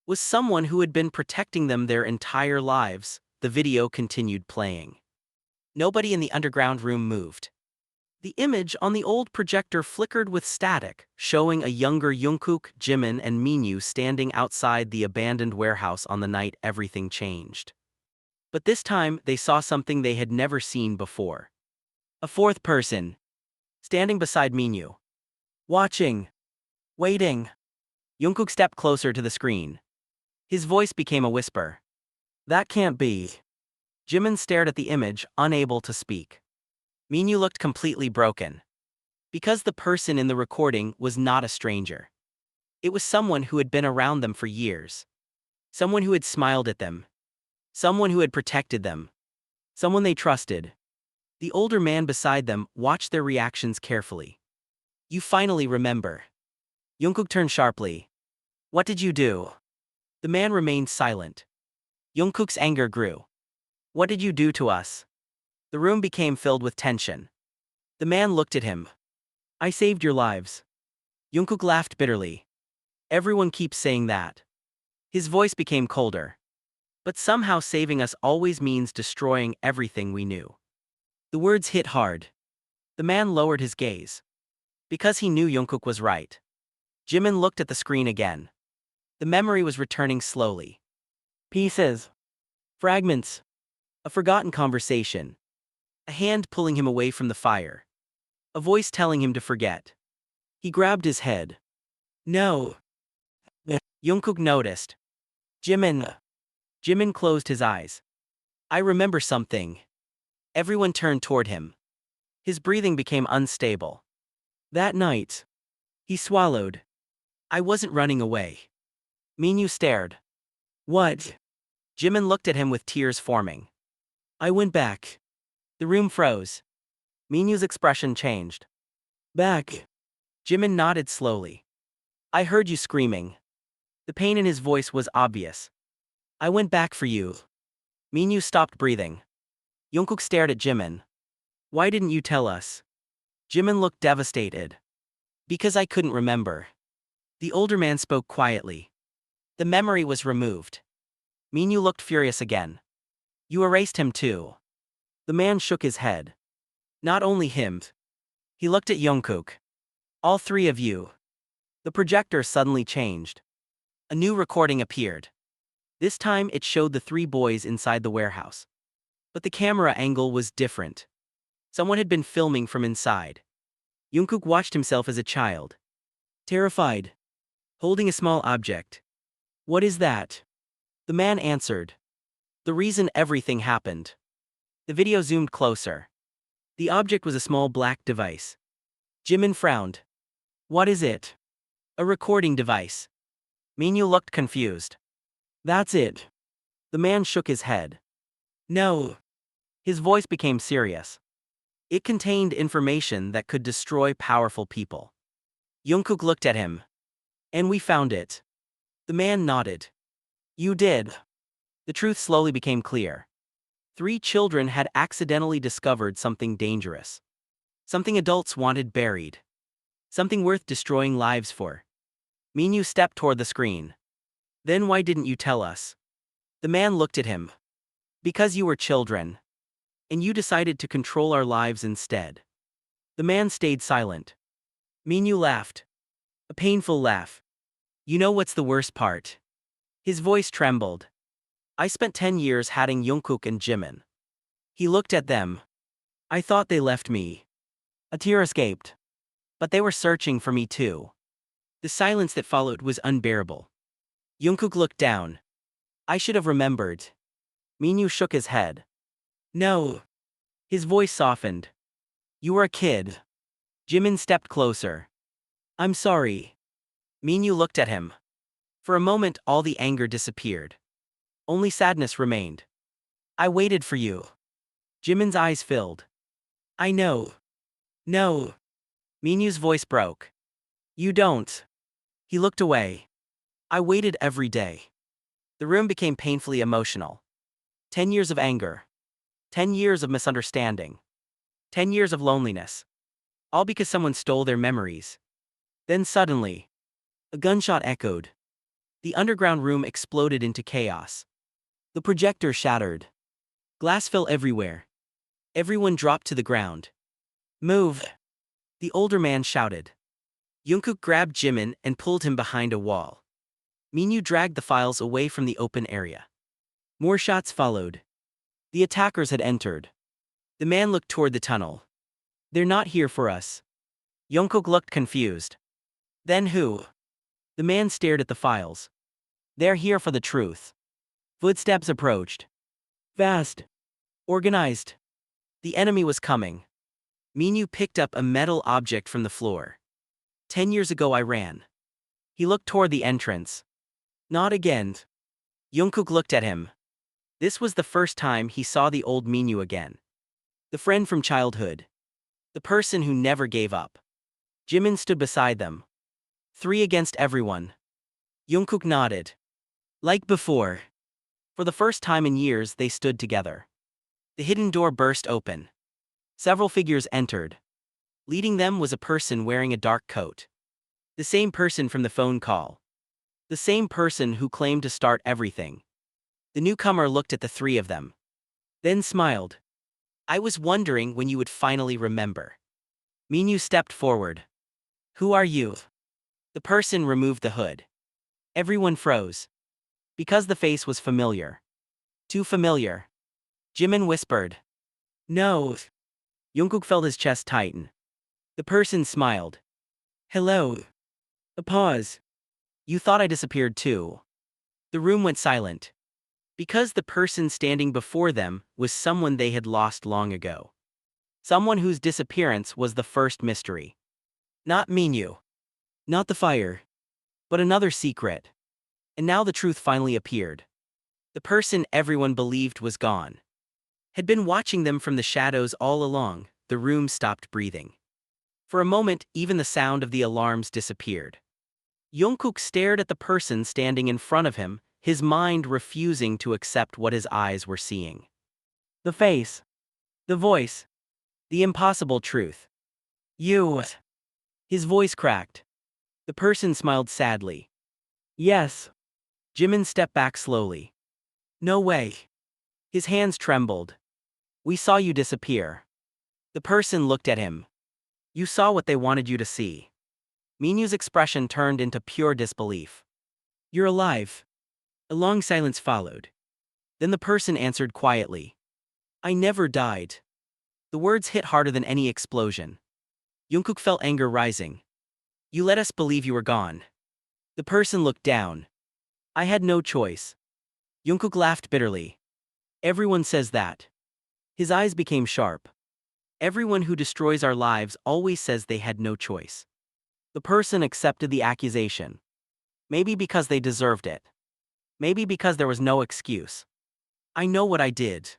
was someone who had been protecting them their entire lives, the video continued playing. Nobody in the underground room moved. The image on the old projector flickered with static, showing a younger Jungkook, Jimin, and Minyu standing outside the abandoned warehouse on the night everything changed. But this time, they saw something they had never seen before. A fourth person, standing beside Minyu. Watching. Waiting. Jungkook stepped closer to the screen. His voice became a whisper. That can't be. Jimin stared at the image, unable to speak. Minyu looked completely broken. Because the person in the recording was not a stranger. It was someone who had been around them for years. Someone who had smiled at them. Someone who had protected them. Someone they trusted. The older man beside them watched their reactions carefully. You finally remember. Jungkook turned sharply. What did you do? The man remained silent. Jungkook's anger grew. What did you do to us? The room became filled with tension. The man looked at him. I saved your lives. Jungkook laughed bitterly. Everyone keeps saying that. His voice became colder. But somehow saving us always means destroying everything we knew. The words hit hard. The man lowered his gaze. Because he knew Jungkook was right. Jimin looked at the screen again. The memory was returning slowly. Pieces. Fragments. A forgotten conversation. A hand pulling him away from the fire. A voice telling him to forget. He grabbed his head. No. Jungkook noticed. Jimin. Jimin closed his eyes. I remember something. Everyone turned toward him. His breathing became unstable. That night. He swallowed. I wasn't running away. Minyu stared. What? Jimin looked at him with tears forming. I went back. The room froze. Minyu's expression changed. Back. Jimin nodded slowly. I heard you screaming. The pain in his voice was obvious. I went back for you. Minyu stopped breathing. Jungkook stared at Jimin. Why didn't you tell us? Jimin looked devastated. Because I couldn't remember. The older man spoke quietly. The memory was removed. Minyu looked furious again. You erased him too. The man shook his head. Not only him. He looked at Jungkook. All three of you. The projector suddenly changed. A new recording appeared. This time it showed the three boys inside the warehouse. But the camera angle was different. Someone had been filming from inside. Jungkook watched himself as a child. Terrified. Holding a small object. What is that? The man answered. The reason everything happened. The video zoomed closer. The object was a small black device. Jimin frowned. What is it? A recording device. Minyu looked confused. That's it. The man shook his head. No. His voice became serious. It contained information that could destroy powerful people. Jungkook looked at him. And we found it. The man nodded. You did. The truth slowly became clear. 3 children had accidentally discovered something dangerous. Something adults wanted buried. Something worth destroying lives for. Minyu stepped toward the screen. Then why didn't you tell us? The man looked at him. Because you were children. And you decided to control our lives instead. The man stayed silent. Minyu laughed. A painful laugh. You know what's the worst part? His voice trembled. I spent 10 years hiding Jungkook and Jimin. He looked at them. I thought they left me. A tear escaped. But they were searching for me too. The silence that followed was unbearable. Jungkook looked down. I should have remembered. Minyu shook his head. No. His voice softened. You were a kid. Jimin stepped closer. I'm sorry. Minyu looked at him. For a moment all the anger disappeared. Only sadness remained. I waited for you. Jimin's eyes filled. I know. No. Minyo's voice broke. You don't. He looked away. I waited every day. The room became painfully emotional. 10 years of anger. 10 years of misunderstanding. 10 years of loneliness. All because someone stole their memories. Then suddenly, a gunshot echoed. The underground room exploded into chaos. The projector shattered. Glass fell everywhere. Everyone dropped to the ground. Move! The older man shouted. Jungkook grabbed Jimin and pulled him behind a wall. Minyu dragged the files away from the open area. More shots followed. The attackers had entered. The man looked toward the tunnel. They're not here for us. Jungkook looked confused. Then who? The man stared at the files. They're here for the truth. Footsteps approached. Fast. Organized. The enemy was coming. Minyu picked up a metal object from the floor. 10 years ago I ran. He looked toward the entrance. Not again. Jungkook looked at him. This was the first time he saw the old Minyu again. The friend from childhood. The person who never gave up. Jimin stood beside them. 3 against everyone. Jungkook nodded. Like before. For the first time in years they stood together. The hidden door burst open. Several figures entered. Leading them was a person wearing a dark coat. The same person from the phone call. The same person who claimed to start everything. The newcomer looked at the 3 of them. Then smiled. I was wondering when you would finally remember. Minyu stepped forward. Who are you? The person removed the hood. Everyone froze. Because the face was familiar. Too familiar. Jimin whispered. No. Jungkook felt his chest tighten. The person smiled. Hello. A pause. You thought I disappeared too. The room went silent. Because the person standing before them was someone they had lost long ago. Someone whose disappearance was the first mystery. Not Minyu. Not the fire. But another secret. And now the truth finally appeared. The person everyone believed was gone. Had been watching them from the shadows all along. The room stopped breathing. For a moment, even the sound of the alarms disappeared. Jungkook stared at the person standing in front of him, his mind refusing to accept what his eyes were seeing. The face. The voice. The impossible truth. You. His voice cracked. The person smiled sadly. Yes. Jimin stepped back slowly. No way. His hands trembled. We saw you disappear. The person looked at him. You saw what they wanted you to see. Minyu's expression turned into pure disbelief. You're alive. A long silence followed. Then the person answered quietly. I never died. The words hit harder than any explosion. Jungkook felt anger rising. You let us believe you were gone. The person looked down. I had no choice. Jungkook laughed bitterly. Everyone says that. His eyes became sharp. Everyone who destroys our lives always says they had no choice. The person accepted the accusation. Maybe because they deserved it. Maybe because there was no excuse. I know what I did.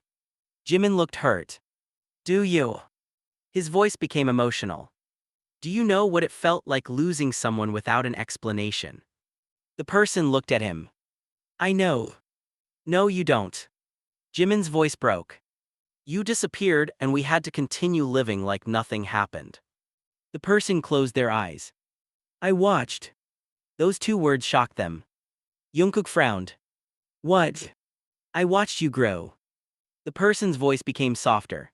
Jimin looked hurt. Do you? His voice became emotional. Do you know what it felt like losing someone without an explanation? The person looked at him. I know. No, you don't. Jimin's voice broke. You disappeared and we had to continue living like nothing happened. The person closed their eyes. I watched. Those 2 words shocked them. Jungkook frowned. What? I watched you grow. The person's voice became softer.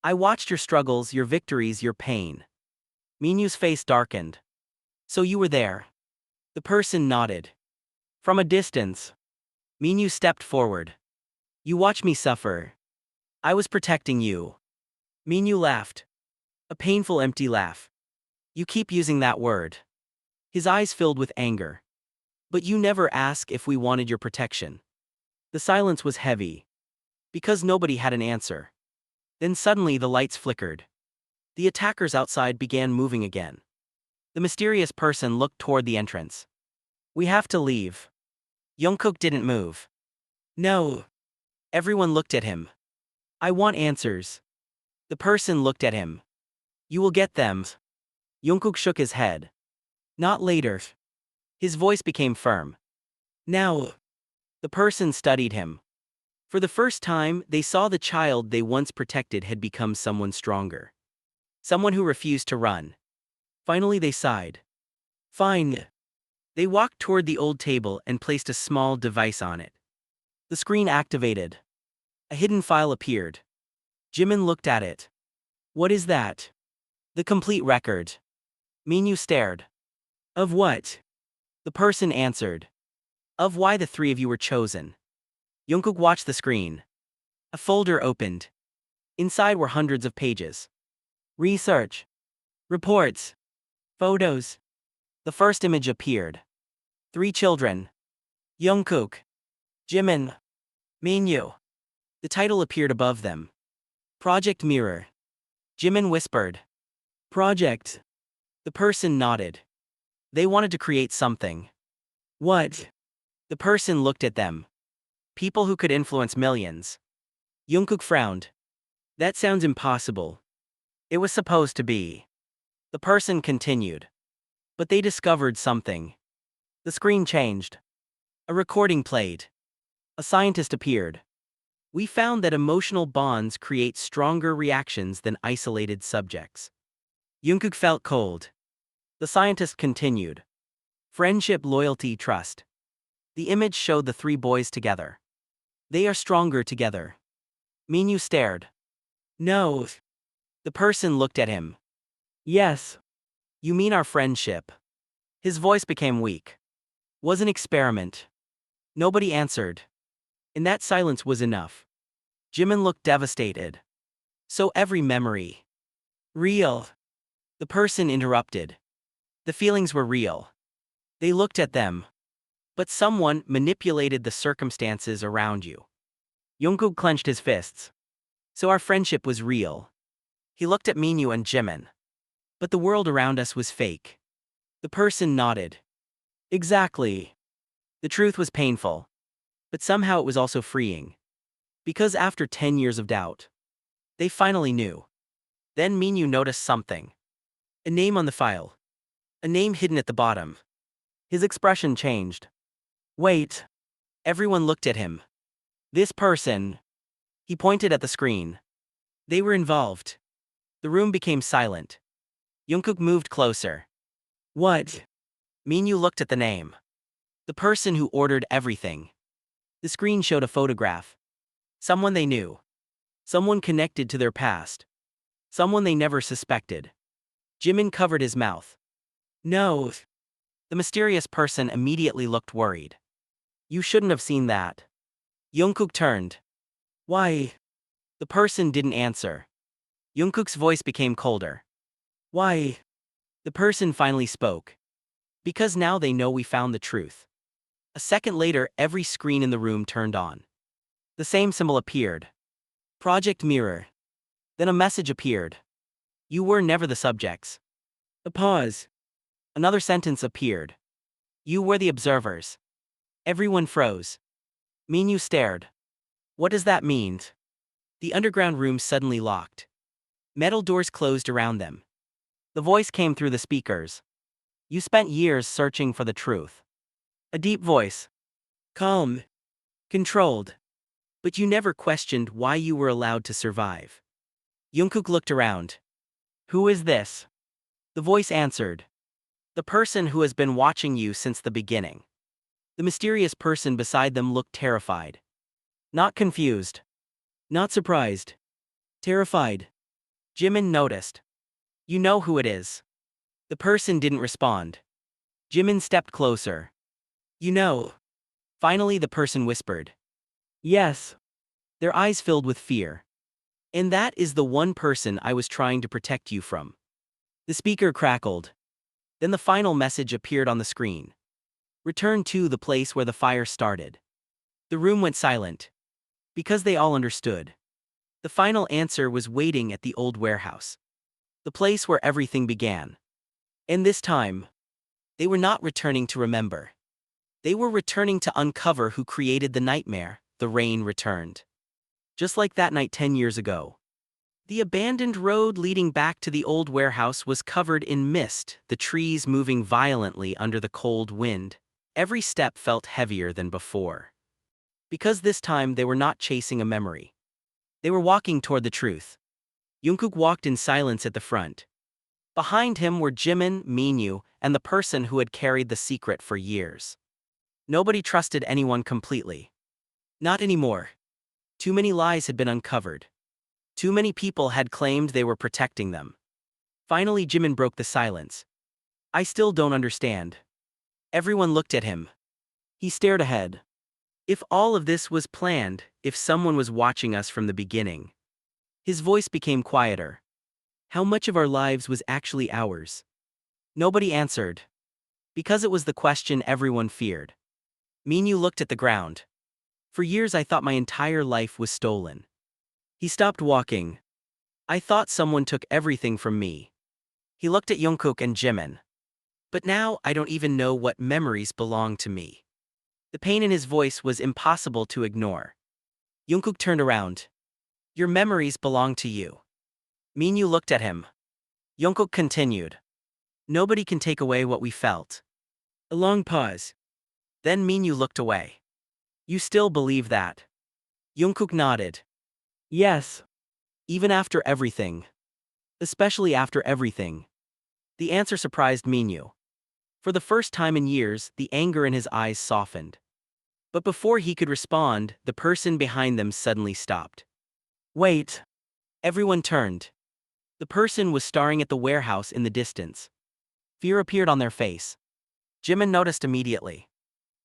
I watched your struggles, your victories, your pain. Minyu's face darkened. So you were there. The person nodded. From a distance. Minyu stepped forward. You watched me suffer. I was protecting you. Minyu laughed. A painful empty laugh. You keep using that word. His eyes filled with anger. But you never asked if we wanted your protection. The silence was heavy. Because nobody had an answer. Then suddenly the lights flickered. The attackers outside began moving again. The mysterious person looked toward the entrance. We have to leave. Jungkook didn't move. No. Everyone looked at him. I want answers. The person looked at him. You will get them. Jungkook shook his head. Not later. His voice became firm. Now. The person studied him. For the first time, they saw the child they once protected had become someone stronger. Someone who refused to run. Finally they sighed. Fine. They walked toward the old table and placed a small device on it. The screen activated. A hidden file appeared. Jimin looked at it. What is that? The complete record. Minyu stared. Of what? The person answered. Of why the three of you were chosen. Jungkook watched the screen. A folder opened. Inside were hundreds of pages. Research. Reports. Photos. The first image appeared. 3 children. Jungkook. Jimin. Minyu. The title appeared above them. Project Mirror. Jimin whispered. Project. The person nodded. They wanted to create something. What? The person looked at them. People who could influence millions. Jungkook frowned. That sounds impossible. It was supposed to be. The person continued. But they discovered something. The screen changed. A recording played. A scientist appeared. We found that emotional bonds create stronger reactions than isolated subjects. Jungkook felt cold. The scientist continued. Friendship, loyalty, trust. The image showed the 3 boys together. They are stronger together. Minyu stared. No. The person looked at him. Yes. You mean our friendship? His voice became weak. Was an experiment. Nobody answered. And that silence was enough. Jimin looked devastated. So every memory. Real. The person interrupted. The feelings were real. They looked at them. But someone manipulated the circumstances around you. Jungkook clenched his fists. So our friendship was real. He looked at Minyu and Jimin. But the world around us was fake. The person nodded. Exactly. The truth was painful. But somehow it was also freeing. Because after 10 years of doubt, they finally knew. Then Minyu noticed something. A name on the file. A name hidden at the bottom. His expression changed. Wait. Everyone looked at him. This person. He pointed at the screen. They were involved. The room became silent. Jungkook moved closer. What? Minyu looked at the name. The person who ordered everything. The screen showed a photograph. Someone they knew. Someone connected to their past. Someone they never suspected. Jimin covered his mouth. No. The mysterious person immediately looked worried. You shouldn't have seen that. Jungkook turned. Why? The person didn't answer. Jungkook's voice became colder. Why? The person finally spoke. Because now they know we found the truth. A second later, every screen in the room turned on. The same symbol appeared. Project Mirror. Then a message appeared. You were never the subjects. A pause. Another sentence appeared. You were the observers. Everyone froze. Minyu stared. What does that mean? The underground room suddenly locked. Metal doors closed around them. The voice came through the speakers. You spent years searching for the truth. A deep voice. Calm. Controlled. But you never questioned why you were allowed to survive. Jungkook looked around. Who is this? The voice answered. The person who has been watching you since the beginning. The mysterious person beside them looked terrified. Not confused. Not surprised. Terrified. Jimin noticed. You know who it is. The person didn't respond. Jimin stepped closer. You know. Finally the person whispered. Yes. Their eyes filled with fear. And that is the one person I was trying to protect you from. The speaker crackled. Then the final message appeared on the screen. Return to the place where the fire started. The room went silent. Because they all understood. The final answer was waiting at the old warehouse. The place where everything began. And this time, they were not returning to remember. They were returning to uncover who created the nightmare. The rain returned. just like that night 10 years ago. The abandoned road leading back to the old warehouse was covered in mist, the trees moving violently under the cold wind. Every step felt heavier than before. Because this time they were not chasing a memory. They were walking toward the truth. Jungkook walked in silence at the front. Behind him were Jimin, Minyu, and the person who had carried the secret for years. Nobody trusted anyone completely. Not anymore. Too many lies had been uncovered. Too many people had claimed they were protecting them. Finally, Jimin broke the silence. I still don't understand. Everyone looked at him. He stared ahead. If all of this was planned, if someone was watching us from the beginning. His voice became quieter. How much of our lives was actually ours? Nobody answered. Because it was the question everyone feared. Minyu looked at the ground. For years I thought my entire life was stolen. He stopped walking. I thought someone took everything from me. He looked at Jungkook and Jimin. But now I don't even know what memories belong to me. The pain in his voice was impossible to ignore. Jungkook turned around. Your memories belong to you. Minyu looked at him. Jungkook continued. Nobody can take away what we felt. A long pause. Then Minyu looked away. You still believe that? Jungkook nodded. Yes. Even after everything. Especially after everything. The answer surprised Minyu. For the first time in years, the anger in his eyes softened. But before he could respond, the person behind them suddenly stopped. Wait. Everyone turned. The person was staring at the warehouse in the distance. Fear appeared on their face. Jimin noticed immediately.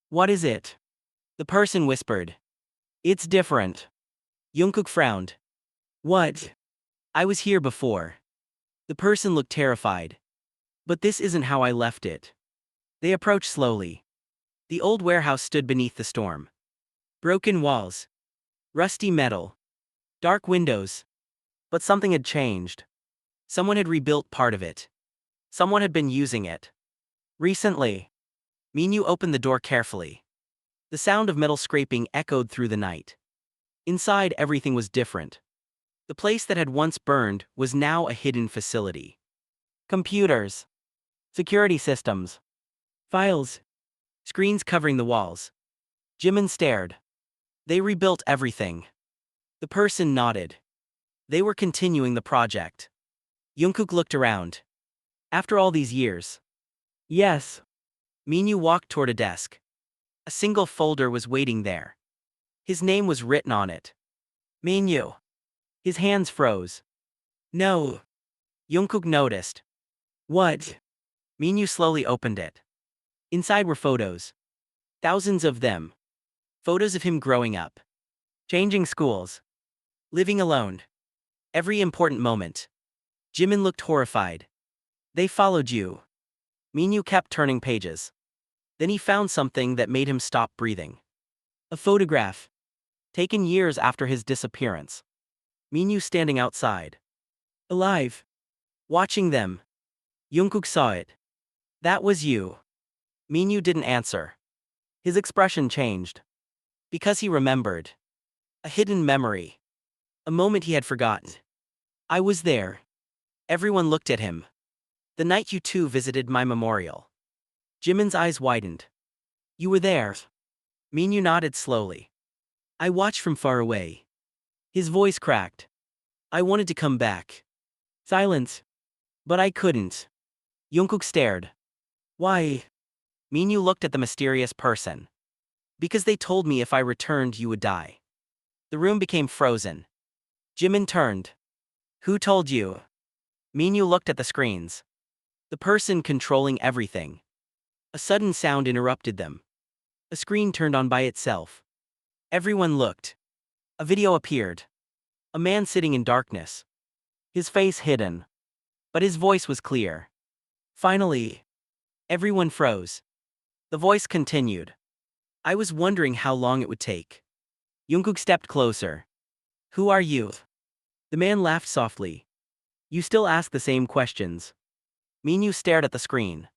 What is it? The person whispered. It's different. Jungkook frowned. What? I was here before. The person looked terrified. But this isn't how I left it. They approached slowly. The old warehouse stood beneath the storm. Broken walls. Rusty metal. Dark windows. But something had changed. Someone had rebuilt part of it. Someone had been using it. Recently. Minyu opened the door carefully. The sound of metal scraping echoed through the night. Inside, everything was different. The place that had once burned was now a hidden facility. Computers. Security systems. Files. Screens covering the walls. Jimin stared. They rebuilt everything. The person nodded. They were continuing the project. Jungkook looked around. After all these years. Yes. Minyu walked toward a desk. A single folder was waiting there. His name was written on it. Minyu. His hands froze. No. Jungkook noticed. What? Minyu slowly opened it. Inside were photos. Thousands of them. Photos of him growing up. Changing schools. Living alone. Every important moment. Jimin looked horrified. They followed you. Minyu kept turning pages. Then he found something that made him stop breathing. A photograph. Taken years after his disappearance. Minyu standing outside. Alive. Watching them. Jungkook saw it. That was you. Minyu didn't answer. His expression changed. Because he remembered. A hidden memory. A moment he had forgotten. I was there. Everyone looked at him. The night you two visited my memorial. Jimin's eyes widened. You were there. Minyu nodded slowly. I watched from far away. His voice cracked. I wanted to come back. Silence. But I couldn't. Jungkook stared. Why? Minyu looked at the mysterious person. Because they told me if I returned you would die. The room became frozen. Jimin turned. Who told you? Minyu looked at the screens. The person controlling everything. A sudden sound interrupted them. A screen turned on by itself. Everyone looked. A video appeared. A man sitting in darkness. His face hidden. But his voice was clear. Finally. Everyone froze. The voice continued. I was wondering how long it would take. Jungkook stepped closer. Who are you? The man laughed softly. You still ask the same questions. Minyu stared at the screen.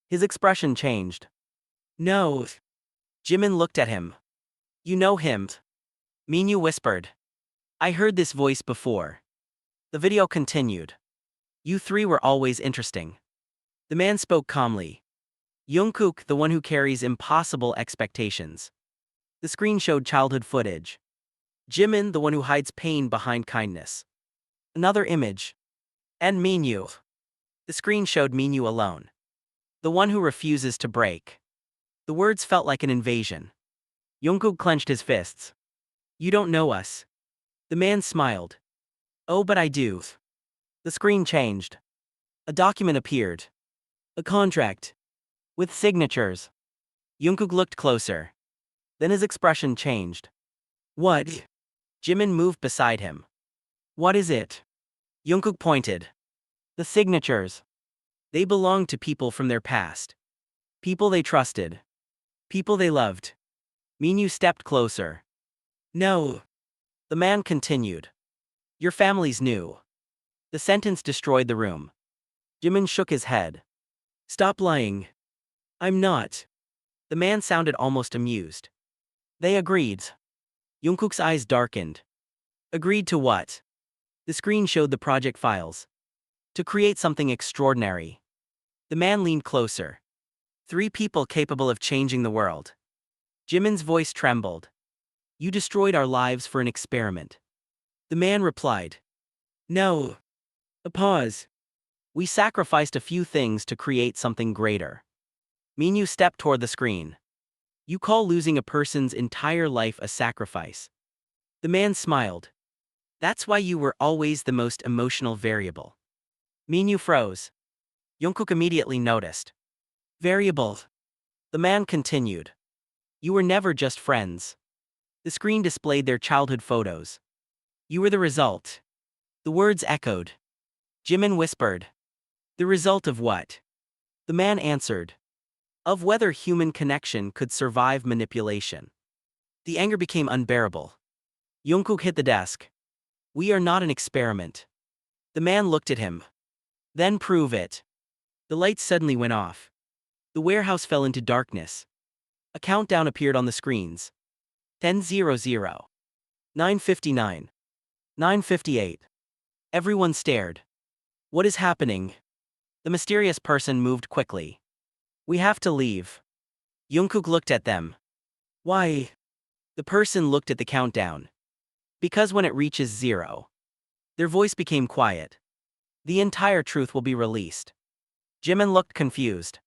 His expression changed. No. Jimin looked at him. You know him. Minyu whispered. I heard this voice before. The video continued. You three were always interesting. The man spoke calmly. Jungkook, the one who carries impossible expectations. The screen showed childhood footage. Jimin, the one who hides pain behind kindness. Another image. And Minyu. The screen showed Minyu alone. The one who refuses to break. The words felt like an invasion. Jungkook clenched his fists. You don't know us. The man smiled. Oh, but I do. The screen changed. A document appeared. A contract. With signatures. Jungkook looked closer. Then his expression changed. What? Jimin moved beside him. What is it? Jungkook pointed. The signatures. They belonged to people from their past. People they trusted. People they loved. Minyu stepped closer. No. The man continued. Your family's new. The sentence destroyed the room. Jimin shook his head. Stop lying. I'm not. The man sounded almost amused. They agreed. Jungkook's eyes darkened. Agreed to what? The screen showed the project files. To create something extraordinary. The man leaned closer. 3 people capable of changing the world. Jimin's voice trembled. You destroyed our lives for an experiment. The man replied. No. A pause. We sacrificed a few things to create something greater. Minyu stepped toward the screen. You call losing a person's entire life a sacrifice. The man smiled. That's why you were always the most emotional variable. Minyu froze. Jungkook immediately noticed. Variable. The man continued. You were never just friends. The screen displayed their childhood photos. You were the result. The words echoed. Jimin whispered. The result of what? The man answered. Of whether human connection could survive manipulation. The anger became unbearable. Jungkook hit the desk. We are not an experiment. The man looked at him. Then prove it. The lights suddenly went off. The warehouse fell into darkness. A countdown appeared on the screens. 10:00. 9:59. 9:58. Everyone stared. What is happening? The mysterious person moved quickly. We have to leave. Jungkook looked at them. Why? The person looked at the countdown. Because when it reaches 0. Their voice became quiet. The entire truth will be released. Jimin looked confused.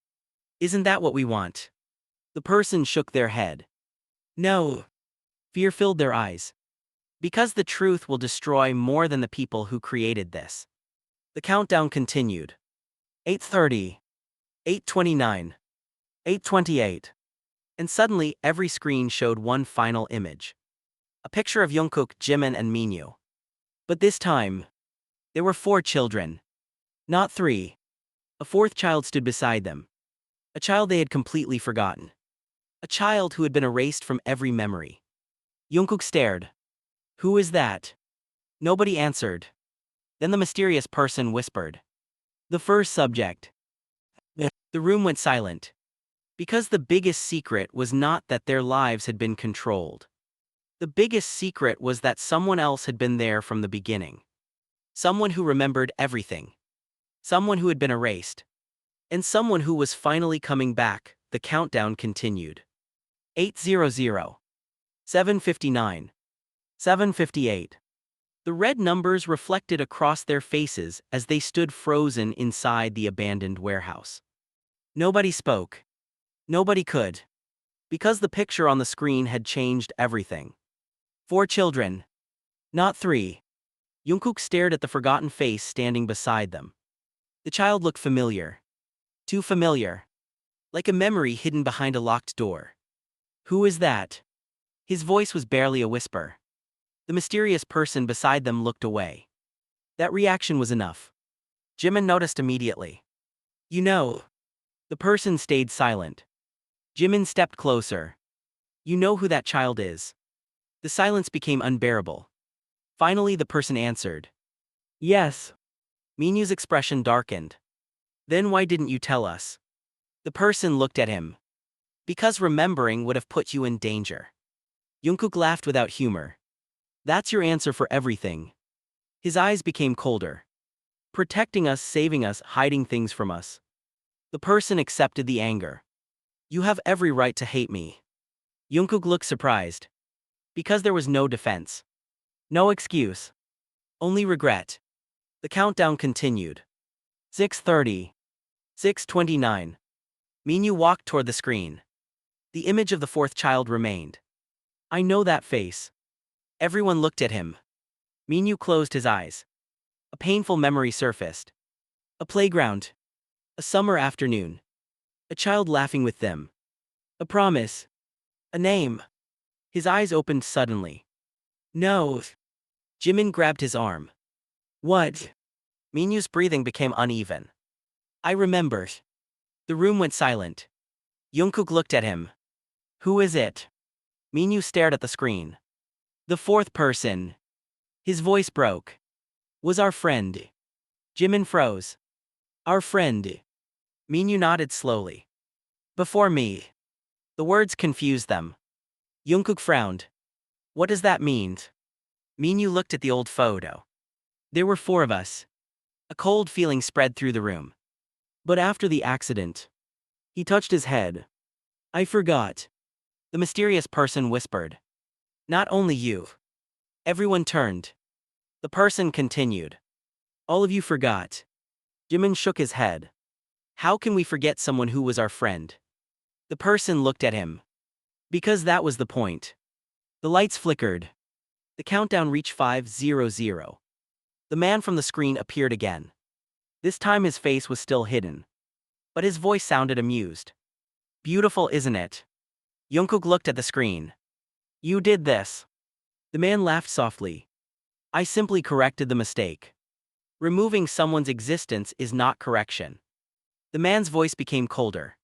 Isn't that what we want? The person shook their head. No. Fear filled their eyes. Because the truth will destroy more than the people who created this. The countdown continued. 8:30. 8:29. 8:28. And suddenly, every screen showed one final image. A picture of Jungkook, Jimin, and Minyu. But this time, there were 4 children. Not 3. A 4th child stood beside them. A child they had completely forgotten. A child who had been erased from every memory. Jungkook stared. Who is that? Nobody answered. Then the mysterious person whispered. The first subject. The room went silent. Because the biggest secret was not that their lives had been controlled. The biggest secret was that someone else had been there from the beginning. Someone who remembered everything. Someone who had been erased. And someone who was finally coming back. The countdown continued. 8:00. 7:59. 7:58. The red numbers reflected across their faces as they stood frozen inside the abandoned warehouse. Nobody spoke. Nobody could. Because the picture on the screen had changed everything. 4 children. Not 3. Jungkook stared at the forgotten face standing beside them. The child looked familiar. Too familiar. Like a memory hidden behind a locked door. Who is that? His voice was barely a whisper. The mysterious person beside them looked away. That reaction was enough. Jimin noticed immediately. You know. The person stayed silent. Jimin stepped closer. You know who that child is. The silence became unbearable. Finally the person answered. Yes. Minyu's expression darkened. Then why didn't you tell us? The person looked at him. Because remembering would have put you in danger. Jungkook laughed without humor. That's your answer for everything. His eyes became colder. Protecting us, saving us, hiding things from us. The person accepted the anger. You have every right to hate me. Jungkook looked surprised. Because there was no defense. No excuse. Only regret. The countdown continued. 6:30. 6:29. Minyu walked toward the screen. The image of the fourth child remained. I know that face. Everyone looked at him. Minyu closed his eyes. A painful memory surfaced. A playground. A summer afternoon. A child laughing with them. A promise. A name. His eyes opened suddenly. No. Jimin grabbed his arm. What? Minyu's breathing became uneven. I remember. The room went silent. Jungkook looked at him. Who is it? Minyu stared at the screen. The fourth person. His voice broke. Was our friend. Jimin froze. Our friend. Minyu nodded slowly. Before me. The words confused them. Jungkook frowned. What does that mean? Minyu looked at the old photo. There were four of us. A cold feeling spread through the room. But after the accident. He touched his head. I forgot. The mysterious person whispered. Not only you. Everyone turned. The person continued. All of you forgot. Jimin shook his head. How can we forget someone who was our friend? The person looked at him. Because that was the point. The lights flickered. The countdown reached 5:00. The man from the screen appeared again. This time his face was still hidden. But his voice sounded amused. Beautiful, isn't it? Jungkook looked at the screen. You did this. The man laughed softly. I simply corrected the mistake. Removing someone's existence is not correction. The man's voice became colder.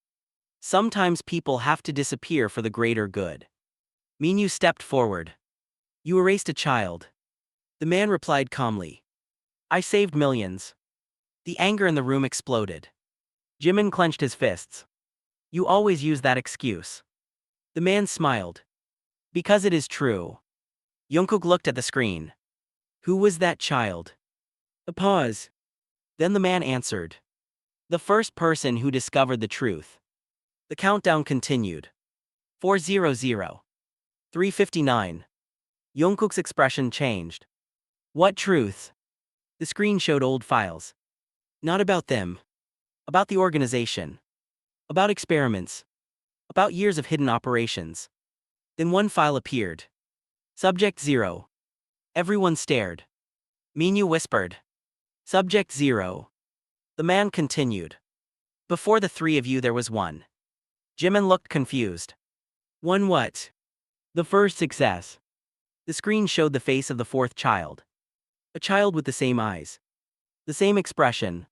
Sometimes people have to disappear for the greater good. Minyu stepped forward. You erased a child. The man replied calmly. I saved millions. The anger in the room exploded. Jimin clenched his fists. You always use that excuse. The man smiled. Because it is true. Jungkook looked at the screen. Who was that child? A pause. Then the man answered. The first person who discovered the truth. The countdown continued. 4:00. 3:59. Jungkook's expression changed. What truth? The screen showed old files. Not about them. About the organization. About experiments. About years of hidden operations. Then one file appeared. Subject 0. Everyone stared. Minyu whispered. Subject 0. The man continued. Before the three of you there was one. Jimin looked confused. One what? The first success. The screen showed the face of the fourth child. A child with the same eyes. The same expression.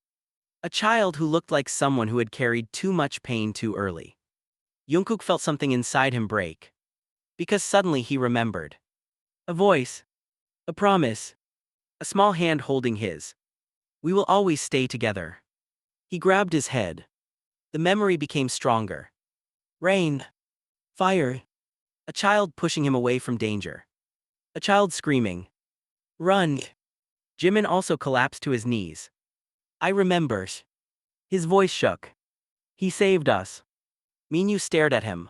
A child who looked like someone who had carried too much pain too early. Jungkook felt something inside him break. Because suddenly he remembered. A voice. A promise. A small hand holding his. We will always stay together. He grabbed his head. The memory became stronger. Rain. Fire. A child pushing him away from danger. A child screaming. Run. Jimin also collapsed to his knees. I remember. His voice shook. He saved us. Minyu stared at him.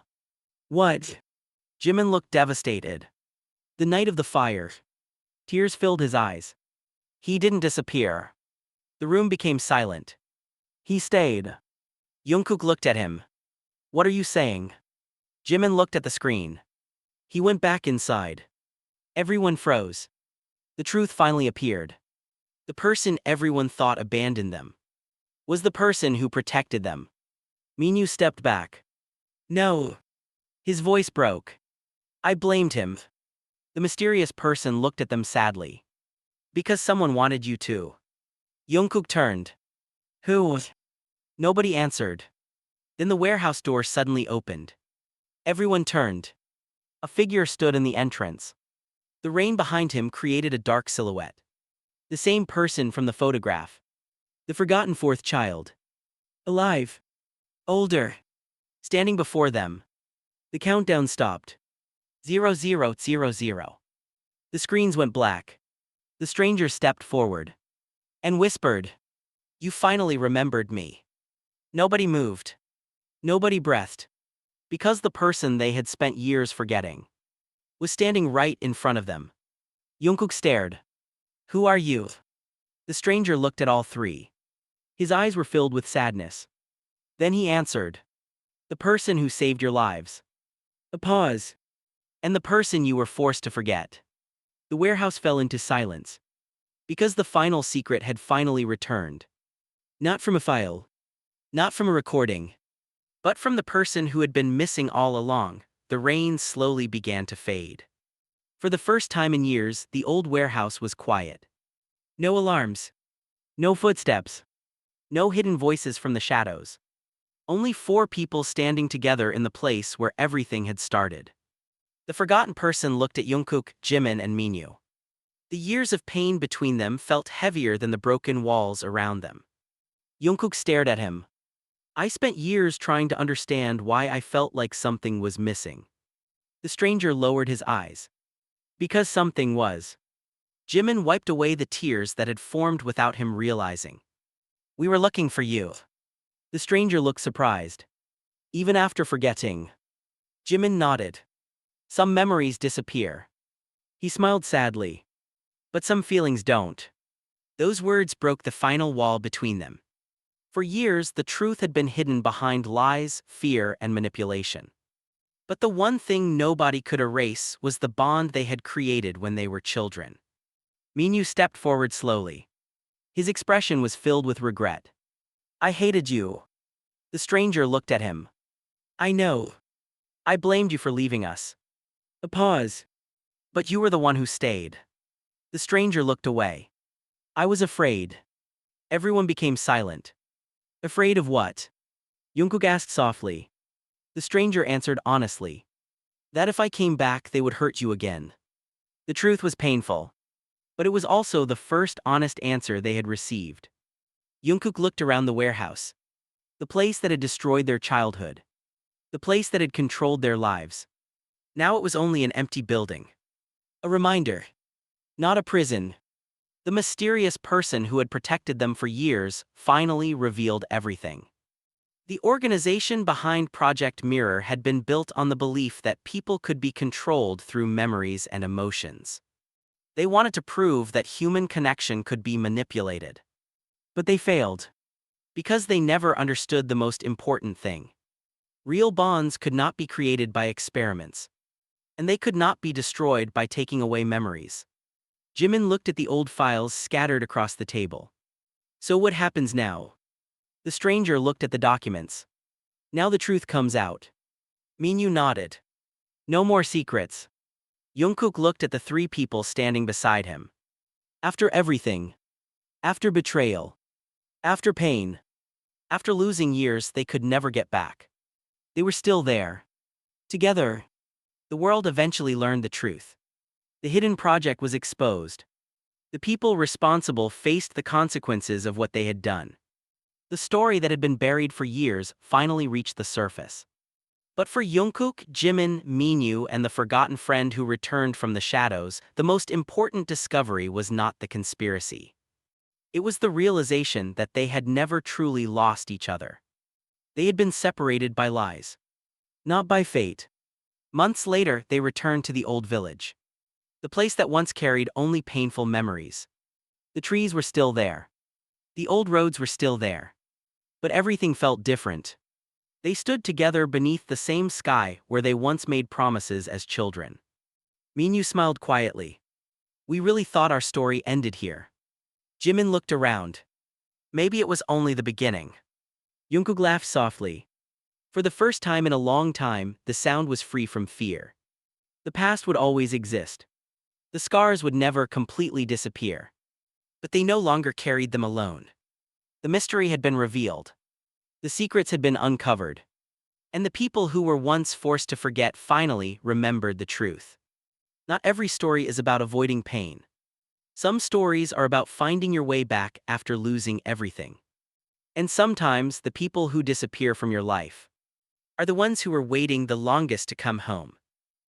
What? Jimin looked devastated. The night of the fire. Tears filled his eyes. He didn't disappear. The room became silent. He stayed. Jungkook looked at him. What are you saying? Jimin looked at the screen. He went back inside. Everyone froze. The truth finally appeared. The person everyone thought abandoned them was the person who protected them. Minyu stepped back. No. His voice broke. I blamed him. The mysterious person looked at them sadly. Because someone wanted you to. Jungkook turned. Who? Nobody answered. Then the warehouse door suddenly opened. Everyone turned. A figure stood in the entrance. The rain behind him created a dark silhouette. The same person from the photograph. The forgotten fourth child. Alive. Older. Standing before them. The countdown stopped. 00:00. The screens went black. The stranger stepped forward and whispered, "You finally remembered me." Nobody moved. Nobody breathed. Because the person they had spent years forgetting was standing right in front of them. Jungkook stared. "Who are you?" The stranger looked at all three. His eyes were filled with sadness. Then he answered, "The person who saved your lives." A pause. "And the person you were forced to forget." The warehouse fell into silence. Because the final secret had finally returned. Not from a file. Not from a recording. But from the person who had been missing all along. The rain slowly began to fade. For the first time in years, the old warehouse was quiet. No alarms. No footsteps. No hidden voices from the shadows. Only four people standing together in the place where everything had started. The forgotten person looked at Jungkook, Jimin and Minyu. The years of pain between them felt heavier than the broken walls around them. Jungkook stared at him. "I spent years trying to understand why I felt like something was missing." The stranger lowered his eyes. "Because something was." Jimin wiped away the tears that had formed without him realizing. "We were looking for you." The stranger looked surprised. "Even after forgetting?" Jimin nodded. "Some memories disappear." He smiled sadly. "But some feelings don't." Those words broke the final wall between them. For years, the truth had been hidden behind lies, fear, and manipulation. But the one thing nobody could erase was the bond they had created when they were children. Minyu stepped forward slowly. His expression was filled with regret. "I hated you." The stranger looked at him. "I know. I blamed you for leaving us." A pause. "But you were the one who stayed." The stranger looked away. "I was afraid." Everyone became silent. "Afraid of what?" Jungkook asked softly. The stranger answered honestly. "That if I came back they would hurt you again." The truth was painful. But it was also the first honest answer they had received. Jungkook looked around the warehouse. The place that had destroyed their childhood. The place that had controlled their lives. Now it was only an empty building. A reminder. Not a prison. The mysterious person who had protected them for years finally revealed everything. The organization behind Project Mirror had been built on the belief that people could be controlled through memories and emotions. They wanted to prove that human connection could be manipulated. But they failed. Because they never understood the most important thing. Real bonds could not be created by experiments. And they could not be destroyed by taking away memories. Jimin looked at the old files scattered across the table. "So what happens now?" The stranger looked at the documents. "Now the truth comes out." Minyu nodded. "No more secrets." Jungkook looked at the three people standing beside him. After everything. After betrayal. After pain. After losing years they could never get back. They were still there. Together. The world eventually learned the truth. The hidden project was exposed. The people responsible faced the consequences of what they had done. The story that had been buried for years finally reached the surface. But for Jungkook, Jimin, Minyu, and the forgotten friend who returned from the shadows, the most important discovery was not the conspiracy. It was the realization that they had never truly lost each other. They had been separated by lies. Not by fate. Months later, they returned to the old village. The place that once carried only painful memories. The trees were still there. The old roads were still there. But everything felt different. They stood together beneath the same sky where they once made promises as children. Minyu smiled quietly. "We really thought our story ended here." Jimin looked around. "Maybe it was only the beginning." Jungkook laughed softly. For the first time in a long time, the sound was free from fear. The past would always exist. The scars would never completely disappear. But they no longer carried them alone. The mystery had been revealed. The secrets had been uncovered. And the people who were once forced to forget finally remembered the truth. Not every story is about avoiding pain. Some stories are about finding your way back after losing everything. And sometimes the people who disappear from your life are the ones who were waiting the longest to come home.